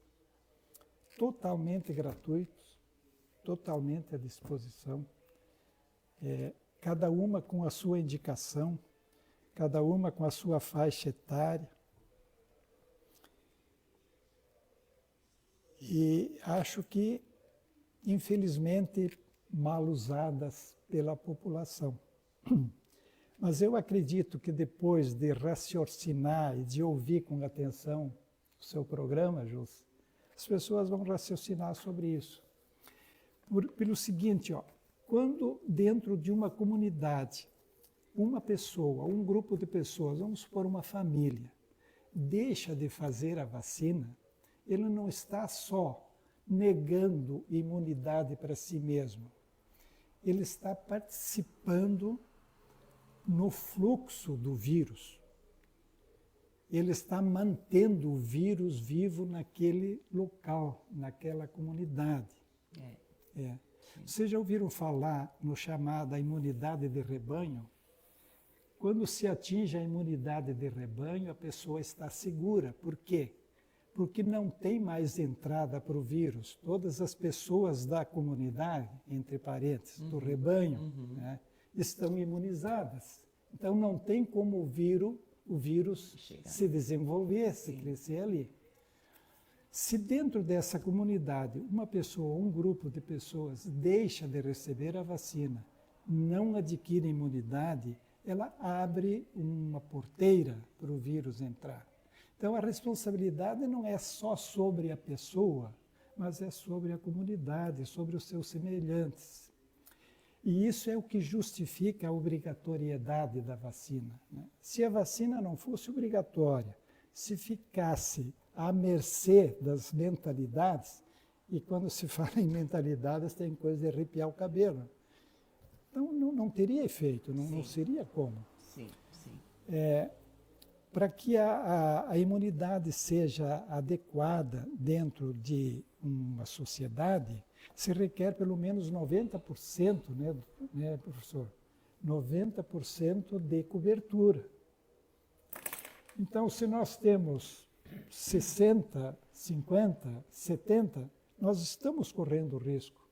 totalmente gratuitos, totalmente à disposição, cada uma com a sua indicação, cada uma com a sua faixa etária. E acho que, infelizmente, mal usadas pela população. Mas eu acredito que depois de raciocinar e de ouvir com atenção o seu programa, Jus, as pessoas vão raciocinar sobre isso. Pelo seguinte, ó, quando dentro de uma comunidade, uma pessoa, um grupo de pessoas, vamos supor uma família, deixa de fazer a vacina, ele não está só negando imunidade para si mesmo, ele está participando no fluxo do vírus. Ele está mantendo o vírus vivo naquele local, naquela comunidade. Vocês já ouviram falar no chamado imunidade de rebanho? Quando se atinge a imunidade de rebanho, a pessoa está segura. Por quê? Porque não tem mais entrada para o vírus. Todas as pessoas da comunidade, entre parênteses, do rebanho, né, estão imunizadas. Então não tem como o vírus se desenvolver, se crescer ali. Se dentro dessa comunidade uma pessoa, um grupo de pessoas deixa de receber a vacina, não adquire imunidade, ela abre uma porteira para o vírus entrar. Então a responsabilidade não é só sobre a pessoa, mas é sobre a comunidade, sobre os seus semelhantes. E isso é o que justifica a obrigatoriedade da vacina, né? Se a vacina não fosse obrigatória, se ficasse à mercê das mentalidades, e quando se fala em mentalidades tem coisa de arrepiar o cabelo, então não teria efeito, não seria como. Sim, sim. Para que a imunidade seja adequada dentro de uma sociedade, se requer pelo menos 90%, né, professor? 90% de cobertura. Então, se nós temos 60, 50, 70, nós estamos correndo risco.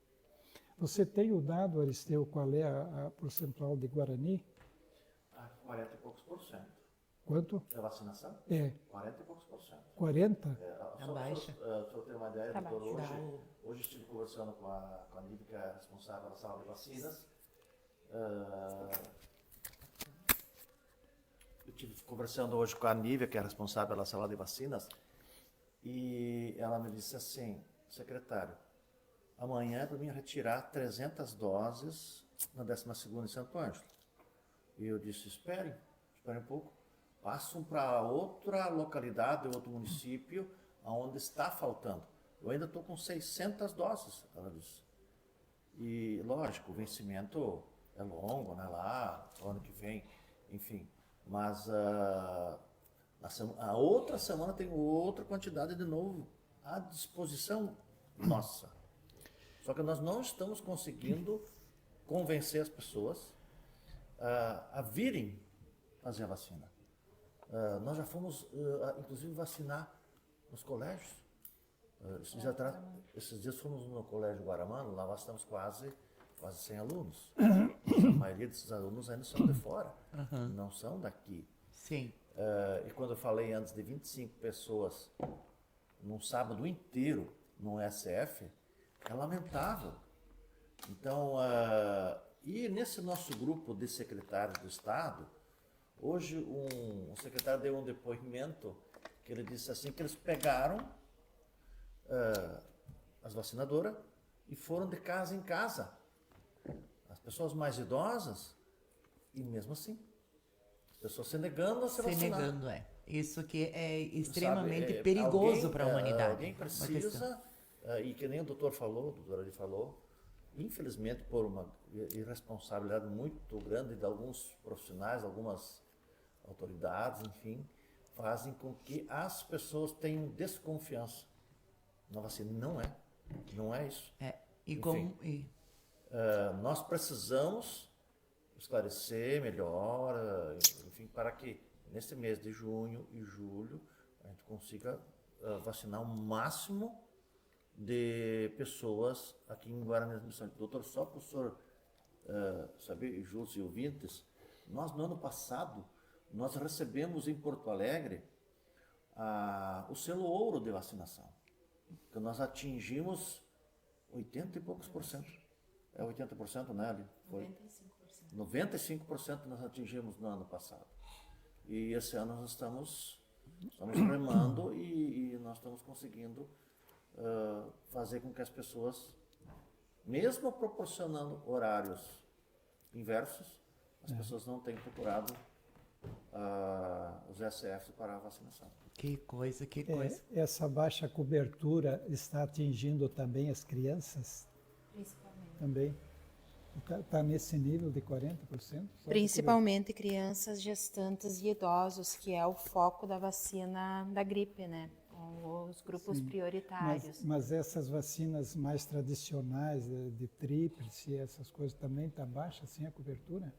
Você tem o dado, Aristeu, qual é a percentual de Guarani? 40 e poucos por cento. Quanto? Da vacinação? 40 e poucos por cento. 40? Tá baixa. Só ter uma ideia, Tá doutor, baixa. hoje estive conversando com a Nívia, que é responsável pela sala de vacinas. Eu estive conversando hoje com a Nívia, que é responsável pela sala de vacinas, e ela me disse assim: secretário, amanhã é para mim retirar 300 doses na 12ª em Santo Ângelo. E eu disse: espere um pouco. Passam para outra localidade, outro município, onde está faltando. Eu ainda estou com 600 doses, ela disse. E, lógico, o vencimento é longo, né, lá, ano que vem, enfim. Mas a outra semana tem outra quantidade de novo à disposição nossa. Só que nós não estamos conseguindo convencer as pessoas a virem fazer a vacina. Nós já fomos, inclusive, vacinar nos colégios. Esses dias fomos no Colégio Guaramano, lá nós estamos quase 100 alunos. A maioria desses alunos ainda são de fora, não são daqui. Sim. E quando eu falei antes de 25 pessoas num sábado inteiro no SF, é lamentável. Então, e nesse nosso grupo de secretários do Estado, hoje um secretário deu um depoimento que ele disse assim, que eles pegaram as vacinadoras e foram de casa em casa. As pessoas mais idosas, e mesmo assim, as pessoas se negando a se vacinar. Se negando, Isso que é extremamente Sabe, perigoso para a humanidade. Alguém precisa, e que nem o doutor falou, o doutor ali falou, infelizmente por uma irresponsabilidade muito grande de alguns profissionais, algumas autoridades, enfim, fazem com que as pessoas tenham desconfiança na vacina. Não é isso. Nós precisamos esclarecer melhor, enfim, para que nesse mês de junho e julho a gente consiga vacinar o máximo de pessoas aqui em Guarani das Missões. Doutor, só para o senhor saber, Júlio e ouvintes, nós no ano passado nós recebemos em Porto Alegre o selo ouro de vacinação, que nós atingimos 80 e poucos por cento. É 80%, né, Ali? Foi 95% nós atingimos no ano passado. E esse ano nós estamos remando e nós estamos conseguindo fazer com que as pessoas, mesmo proporcionando horários inversos, as pessoas não tenham procurado os SFs para a vacinação. Que coisa. Essa baixa cobertura está atingindo também as crianças? Principalmente. Também. Está nesse nível de 40%? Principalmente crianças, gestantes e idosos, que é o foco da vacina da gripe, né? Os grupos prioritários. Mas essas vacinas mais tradicionais, de tríplice, essas coisas, também está baixa assim a cobertura?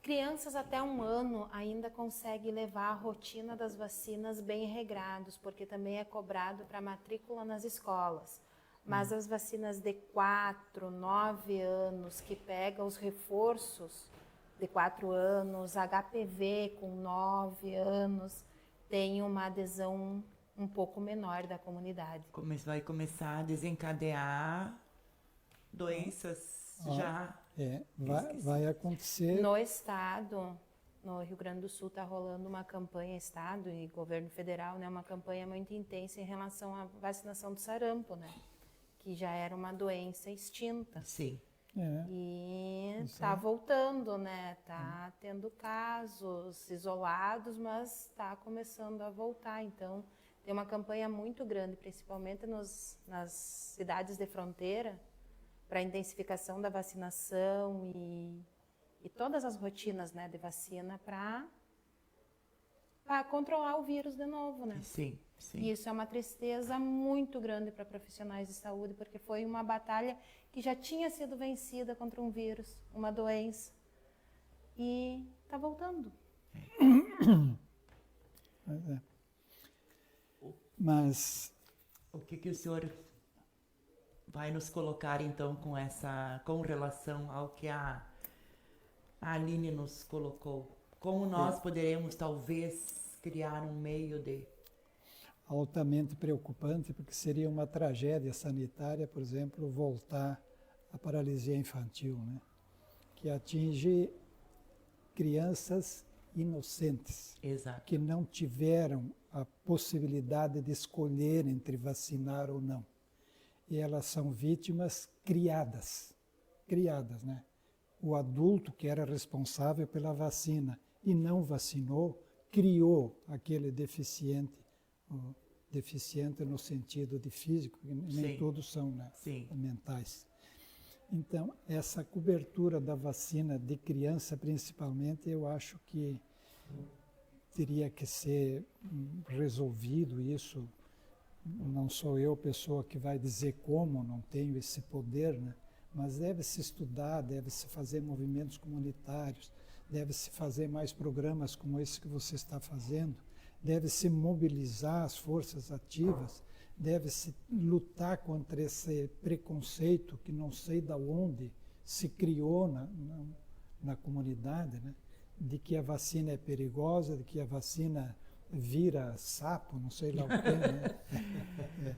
Crianças até 1 ano ainda conseguem levar a rotina das vacinas bem regrados, porque também é cobrado para matrícula nas escolas. Mas as vacinas de 4, 9 anos, que pegam os reforços de 4 anos, HPV com 9 anos, tem uma adesão um pouco menor da comunidade. Vai começar a desencadear doenças já. Vai acontecer. No estado, no Rio Grande do Sul, está rolando uma campanha, estado e governo federal, né, uma campanha muito intensa em relação à vacinação do sarampo, né? que já era uma doença extinta. Sim. E está voltando, né? Tá tendo casos isolados, mas está começando a voltar. Então, tem uma campanha muito grande, principalmente nas cidades de fronteira, para a intensificação da vacinação e todas as rotinas, né, de vacina para controlar o vírus de novo, né? Sim, sim. E isso é uma tristeza muito grande para profissionais de saúde, porque foi uma batalha que já tinha sido vencida contra um vírus, uma doença, e está voltando. Mas o que o senhor vai nos colocar então com relação ao que a Aline nos colocou? Como nós poderemos talvez criar um meio de... altamente preocupante, porque seria uma tragédia sanitária, por exemplo, voltar à paralisia infantil, né? Que atinge crianças inocentes, Exato. que não tiveram a possibilidade de escolher entre vacinar ou não. E elas são vítimas criadas, né? O adulto que era responsável pela vacina e não vacinou, criou aquele deficiente no sentido de físico, nem Sim. todos são, né? Sim. Mentais. Então, essa cobertura da vacina de criança, principalmente, eu acho que teria que ser resolvido isso. Não sou eu a pessoa que vai dizer como, não tenho esse poder, né? Mas deve-se estudar, deve-se fazer movimentos comunitários, deve-se fazer mais programas como esse que você está fazendo, deve-se mobilizar as forças ativas, deve-se lutar contra esse preconceito que não sei de onde se criou na comunidade, né? De que a vacina é perigosa, de que a vacina vira sapo, não sei lá o que, né?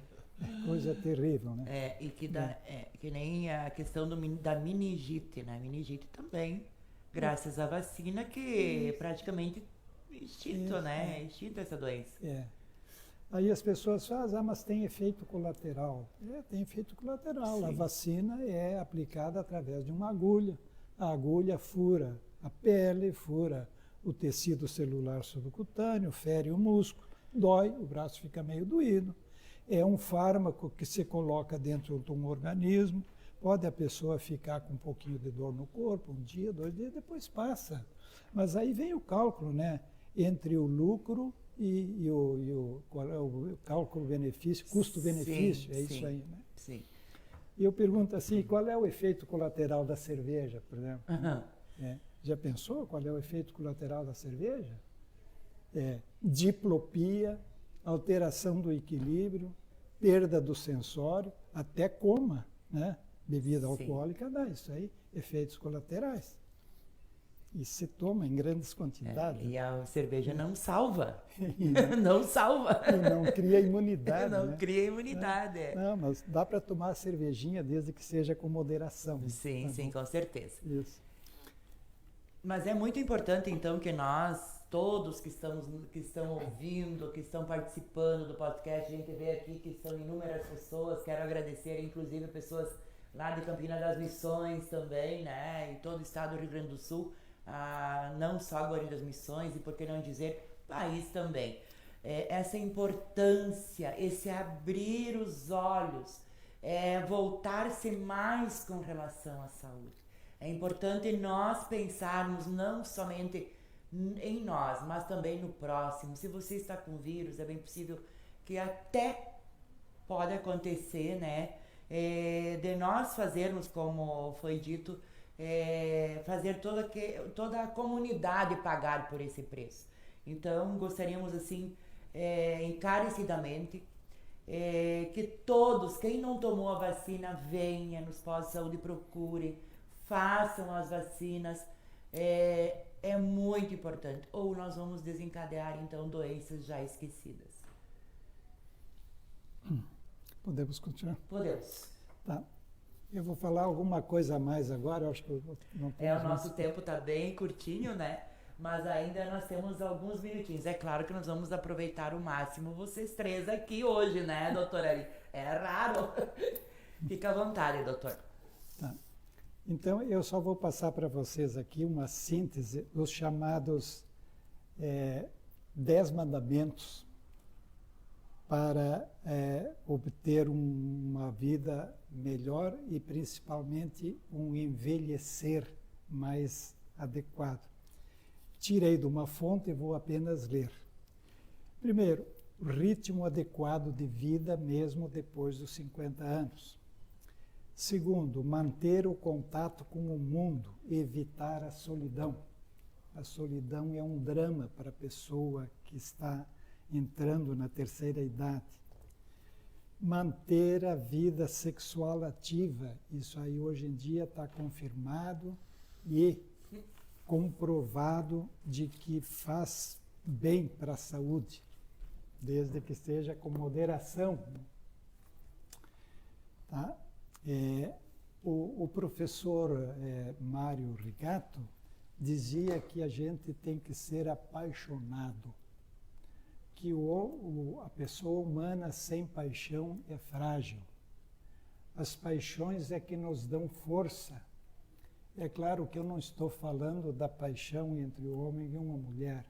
Coisa terrível, né? E que nem a questão da meningite, né? A meningite também, graças à vacina, que praticamente extinto, né? Extinto essa doença. Aí as pessoas falam, mas tem efeito colateral. Tem efeito colateral. Sim. A vacina é aplicada através de uma agulha. A agulha fura a pele, fura o tecido celular subcutâneo, fere o músculo, dói, o braço fica meio doído. É um fármaco que se coloca dentro de um organismo, pode a pessoa ficar com um pouquinho de dor no corpo, 1 dia, 2 dias, depois passa. Mas aí vem o cálculo, né? Entre o lucro e o cálculo-benefício, custo-benefício, é isso aí, né? Sim. E eu pergunto assim, qual é o efeito colateral da cerveja, por exemplo? Já pensou qual é o efeito colateral da cerveja? Diplopia, alteração do equilíbrio, perda do sensório, até coma, né? Bebida alcoólica dá isso aí, efeitos colaterais. E se toma em grandes quantidades. E a cerveja não salva. Não salva. E não cria imunidade. Não cria imunidade. Não, mas dá para tomar cervejinha desde que seja com moderação. Sim, sim, com certeza. Isso. Mas é muito importante, então, que nós, todos que estão ouvindo, que estão participando do podcast, a gente vê aqui que são inúmeras pessoas, quero agradecer, inclusive, pessoas lá de Campina das Missões também, né, e todo o estado do Rio Grande do Sul, não só Guarani das Missões, e por que não dizer, país também. Essa importância, esse abrir os olhos, voltar-se mais com relação à saúde. É importante nós pensarmos não somente em nós, mas também no próximo. Se você está com vírus, é bem possível que até pode acontecer, né, de nós fazermos, como foi dito, fazer toda a comunidade pagar por esse preço. Então, gostaríamos, assim, encarecidamente, que todos, quem não tomou a vacina, venha nos postos de saúde, procure, façam as vacinas, é muito importante. Ou nós vamos desencadear, então, doenças já esquecidas. Podemos continuar? Podemos. Tá. Eu vou falar alguma coisa a mais agora, eu acho que eu não tenho o nosso tempo está bem curtinho, né? Mas ainda nós temos alguns minutinhos. É claro que nós vamos aproveitar o máximo vocês três aqui hoje, né, doutora Ari? É raro. Fica à vontade, doutor. Tá. Então, eu só vou passar para vocês aqui uma síntese dos chamados 10 mandamentos para obter uma vida melhor e, principalmente, um envelhecer mais adequado. Tirei de uma fonte e vou apenas ler. Primeiro, ritmo adequado de vida mesmo depois dos 50 anos. Segundo, manter o contato com o mundo, evitar a solidão. A solidão é um drama para a pessoa que está entrando na terceira idade. Manter a vida sexual ativa, isso aí hoje em dia está confirmado e comprovado de que faz bem para a saúde, desde que esteja com moderação. Tá? O professor Mário Rigato dizia que a gente tem que ser apaixonado, que a pessoa humana sem paixão é frágil. As paixões é que nos dão força. É claro que eu não estou falando da paixão entre o homem e uma mulher.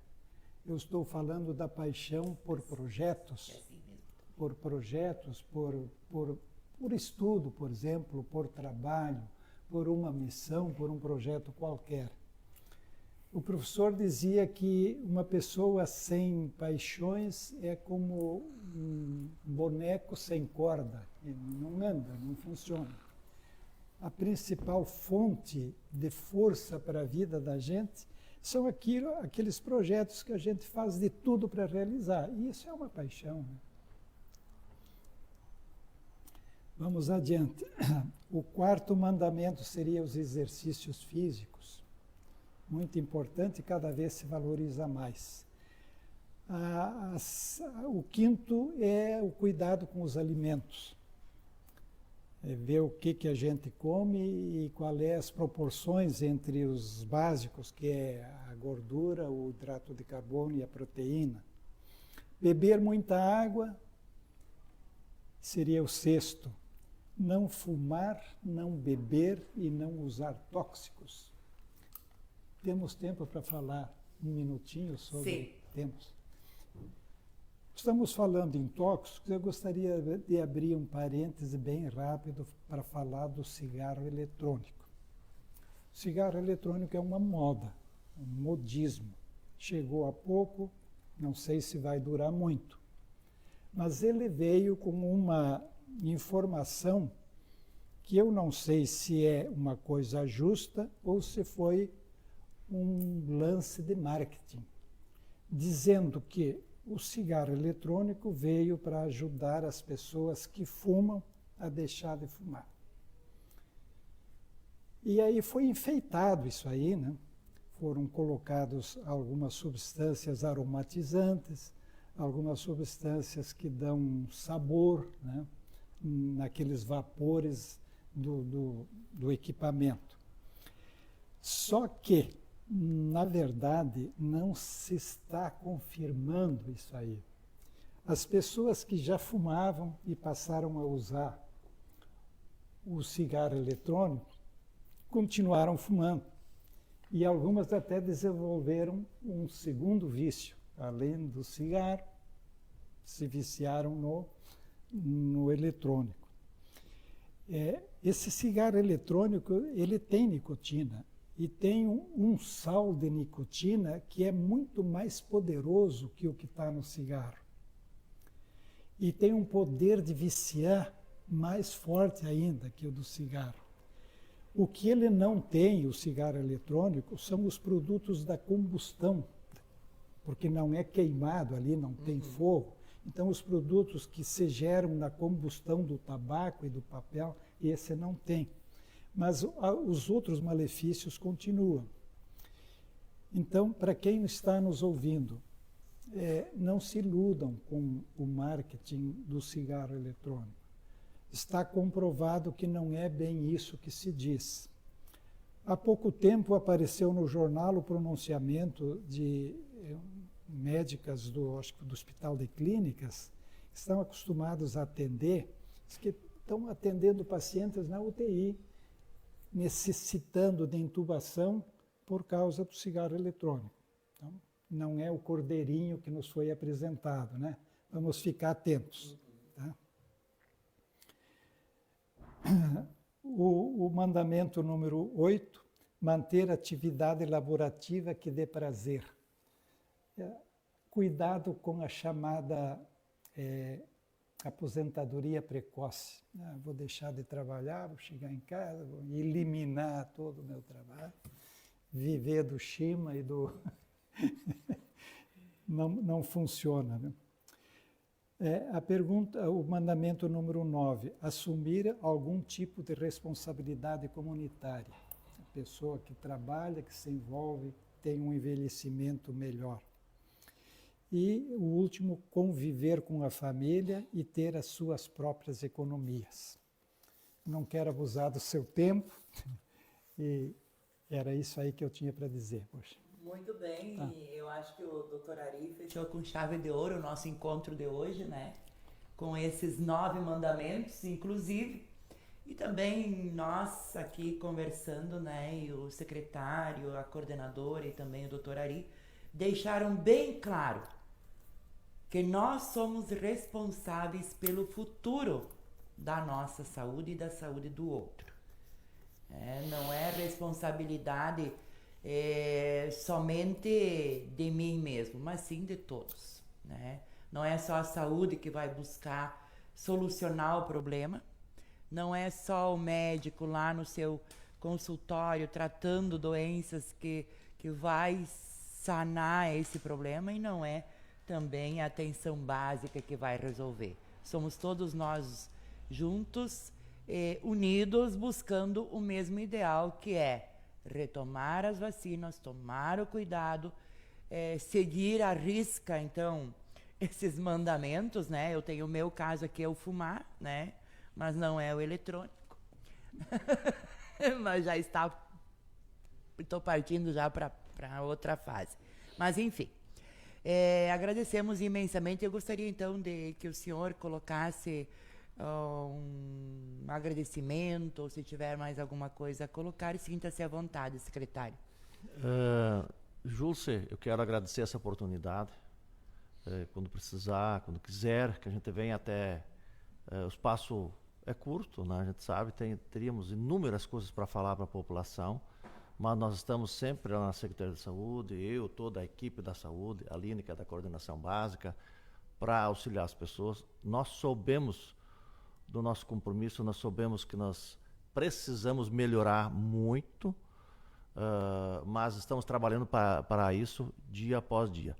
Eu estou falando da paixão por projetos, por estudo, por exemplo, por trabalho, por uma missão, por um projeto qualquer. O professor dizia que uma pessoa sem paixões é como um boneco sem corda. Ele não anda, não funciona. A principal fonte de força para a vida da gente são aqueles projetos que a gente faz de tudo para realizar. E isso é uma paixão, né? Vamos adiante. O quarto mandamento seria os exercícios físicos. Muito importante, cada vez se valoriza mais. O quinto é o cuidado com os alimentos. Ver o que a gente come e qual é as proporções entre os básicos, que é a gordura, o hidrato de carbono e a proteína. Beber muita água seria o sexto. Não fumar, não beber e não usar tóxicos. Temos tempo para falar um minutinho sobre... Sim. Temos. Estamos falando em tóxicos, eu gostaria de abrir um parêntese bem rápido para falar do cigarro eletrônico. O cigarro eletrônico é uma moda, um modismo. Chegou há pouco, não sei se vai durar muito. Mas ele veio com uma informação que eu não sei se é uma coisa justa ou se foi um lance de marketing, dizendo que o cigarro eletrônico veio para ajudar as pessoas que fumam a deixar de fumar. E aí foi enfeitado isso aí, né? Foram colocados algumas substâncias aromatizantes, algumas substâncias que dão sabor, né? Naqueles vapores do equipamento. Só que, na verdade, não se está confirmando isso aí. As pessoas que já fumavam e passaram a usar o cigarro eletrônico continuaram fumando. E algumas até desenvolveram um segundo vício. Além do cigarro, se viciaram no eletrônico. Esse cigarro eletrônico, ele tem nicotina. E tem um sal de nicotina que é muito mais poderoso que o que está no cigarro. E tem um poder de viciar mais forte ainda que o do cigarro. O que ele não tem, o cigarro eletrônico, são os produtos da combustão, porque não é queimado ali, não tem fogo. Então, os produtos que se geram na combustão do tabaco e do papel, esse não tem. Mas os outros malefícios continuam. Então, para quem está nos ouvindo, não se iludam com o marketing do cigarro eletrônico. Está comprovado que não é bem isso que se diz. Há pouco tempo apareceu no jornal o pronunciamento de médicas acho que do Hospital de Clínicas, que estão acostumados a atender, que estão atendendo pacientes na UTI, necessitando de intubação por causa do cigarro eletrônico. Então, não é o cordeirinho que nos foi apresentado, né? Vamos ficar atentos. Tá? O mandamento número 8, manter atividade laborativa que dê prazer. Cuidado com a chamada aposentadoria precoce. Vou deixar de trabalhar, vou chegar em casa, vou eliminar todo o meu trabalho, viver do shima e do... não funciona, né? A pergunta, o mandamento número 9, assumir algum tipo de responsabilidade comunitária. A pessoa que trabalha, que se envolve, tem um envelhecimento melhor. E o último, conviver com a família e ter as suas próprias economias. Não quero abusar do seu tempo, e era isso aí que eu tinha para dizer. Poxa. Muito bem, e eu acho que o Dr. Ari fechou com chave de ouro o nosso encontro de hoje, né? Com esses 9 mandamentos, inclusive, e também nós aqui conversando, né? E o secretário, a coordenadora e também o Dr. Ari deixaram bem claro que nós somos responsáveis pelo futuro da nossa saúde e da saúde do outro. Não é responsabilidade somente de mim mesmo, mas sim de todos, né? Não é só a saúde que vai buscar solucionar o problema, não é só o médico lá no seu consultório tratando doenças que vai sanar esse problema, e não é também a atenção básica que vai resolver. Somos todos nós juntos, unidos, buscando o mesmo ideal, que é retomar as vacinas, tomar o cuidado, seguir à risca, então, esses mandamentos, né? Eu tenho o meu caso aqui, é o fumar, né? Mas não é o eletrônico. Mas já estou partindo já para outra fase. Mas, enfim, agradecemos imensamente. Eu gostaria, então, de que o senhor colocasse um agradecimento, ou se tiver mais alguma coisa a colocar, sinta-se à vontade, secretário. Júlce, eu quero agradecer essa oportunidade. Quando precisar, quando quiser, que a gente venha até... o espaço é curto, né? A gente sabe, teríamos inúmeras coisas para falar para a população, mas nós estamos sempre lá na Secretaria de Saúde, eu, toda a equipe da saúde, a Aline, que é da coordenação básica, para auxiliar as pessoas. Nós soubemos do nosso compromisso, nós soubemos que nós precisamos melhorar muito, mas estamos trabalhando para isso dia após dia.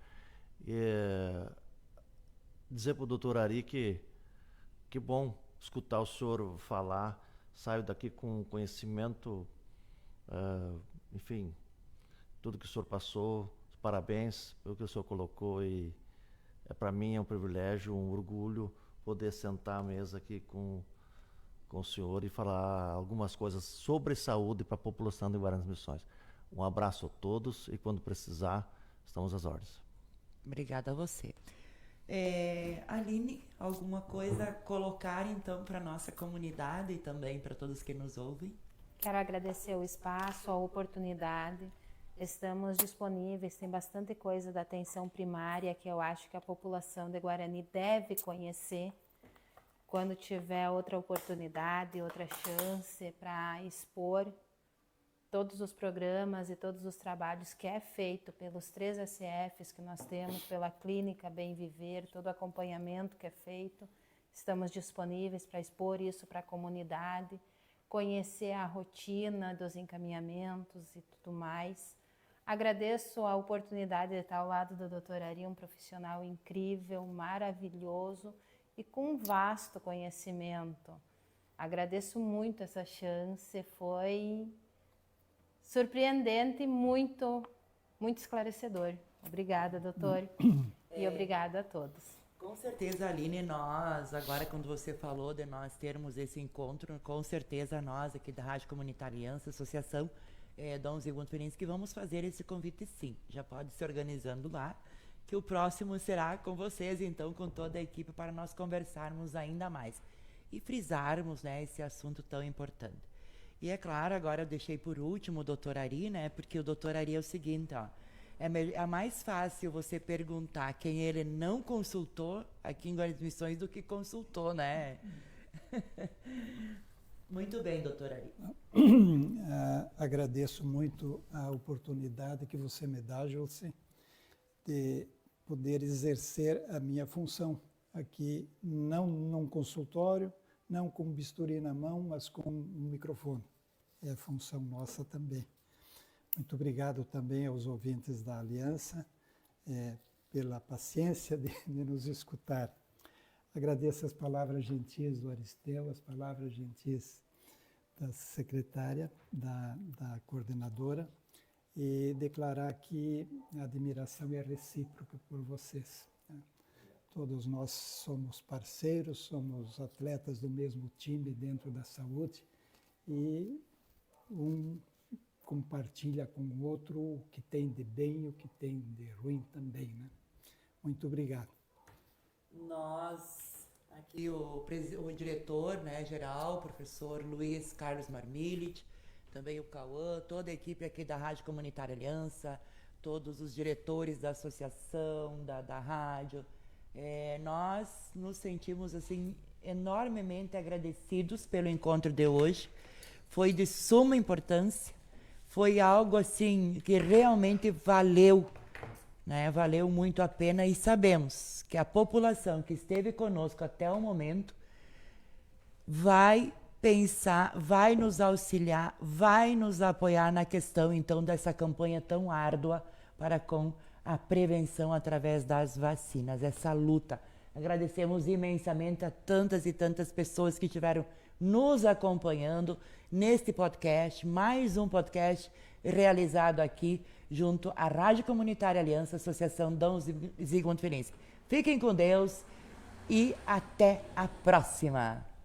Dizer para o doutor Ari que bom escutar o senhor falar, saio daqui com conhecimento, enfim, tudo que o senhor passou, parabéns pelo que o senhor colocou, e para mim é um privilégio, um orgulho poder sentar à mesa aqui com o senhor e falar algumas coisas sobre saúde para a população de Guarani das Missões. Um abraço a todos e quando precisar, estamos às ordens. Obrigada a você. Aline, alguma coisa a colocar então para a nossa comunidade e também para todos que nos ouvem? Quero agradecer o espaço, a oportunidade. Estamos disponíveis, tem bastante coisa da atenção primária que eu acho que a população de Guarani deve conhecer. Quando tiver outra oportunidade, outra chance para expor todos os programas e todos os trabalhos que é feito pelos 3 SFs que nós temos, pela Clínica Bem Viver, todo o acompanhamento que é feito, estamos disponíveis para expor isso para a comunidade, conhecer a rotina dos encaminhamentos e tudo mais. Agradeço a oportunidade de estar ao lado do Dr. Ari, um profissional incrível, maravilhoso e com um vasto conhecimento. Agradeço muito essa chance, foi surpreendente e muito, muito esclarecedor. Obrigada, doutor, e obrigada a todos. Com certeza, Aline, nós, agora quando você falou de nós termos esse encontro, com certeza nós aqui da Rádio Comunitária Aliança, Associação Dom Zygmunt Ferenc, que vamos fazer esse convite sim. Já pode se organizando lá, que o próximo será com vocês, então, com toda a equipe, para nós conversarmos ainda mais. e frisarmos, né, esse assunto tão importante. E é claro, agora eu deixei por último o doutor Ari, né, porque o doutor Ari é o seguinte, ó, é mais fácil você perguntar quem ele não consultou aqui em Guarda Missões do que consultou, né? Muito bem, doutor Ari. Agradeço muito a oportunidade que você me dá, José, de poder exercer a minha função aqui, não num consultório, não com bisturi na mão, mas com um microfone. É a função nossa também. Muito obrigado também aos ouvintes da Aliança pela paciência de nos escutar. Agradeço as palavras gentis do Aristeu, as palavras gentis da secretária, da coordenadora, e declarar que a admiração é recíproca por vocês. Todos nós somos parceiros, somos atletas do mesmo time dentro da saúde e um compartilha com o outro o que tem de bem e o que tem de ruim também, né? Muito obrigado. Nós, aqui o diretor, né, geral, o professor Luiz Carlos Marmilit, também o Cauã, toda a equipe aqui da Rádio Comunitária Aliança, todos os diretores da associação, da rádio, nós nos sentimos assim enormemente agradecidos pelo encontro de hoje. Foi de suma importância, foi algo assim que realmente valeu, né? Valeu muito a pena, e sabemos que a população que esteve conosco até o momento vai pensar, vai nos auxiliar, vai nos apoiar na questão então dessa campanha tão árdua para com a prevenção através das vacinas, essa luta. Agradecemos imensamente a tantas e tantas pessoas que estiveram nos acompanhando neste podcast, mais um podcast realizado aqui junto à Rádio Comunitária Aliança, Associação Dom Zygmunt Filinski. Fiquem com Deus e até a próxima!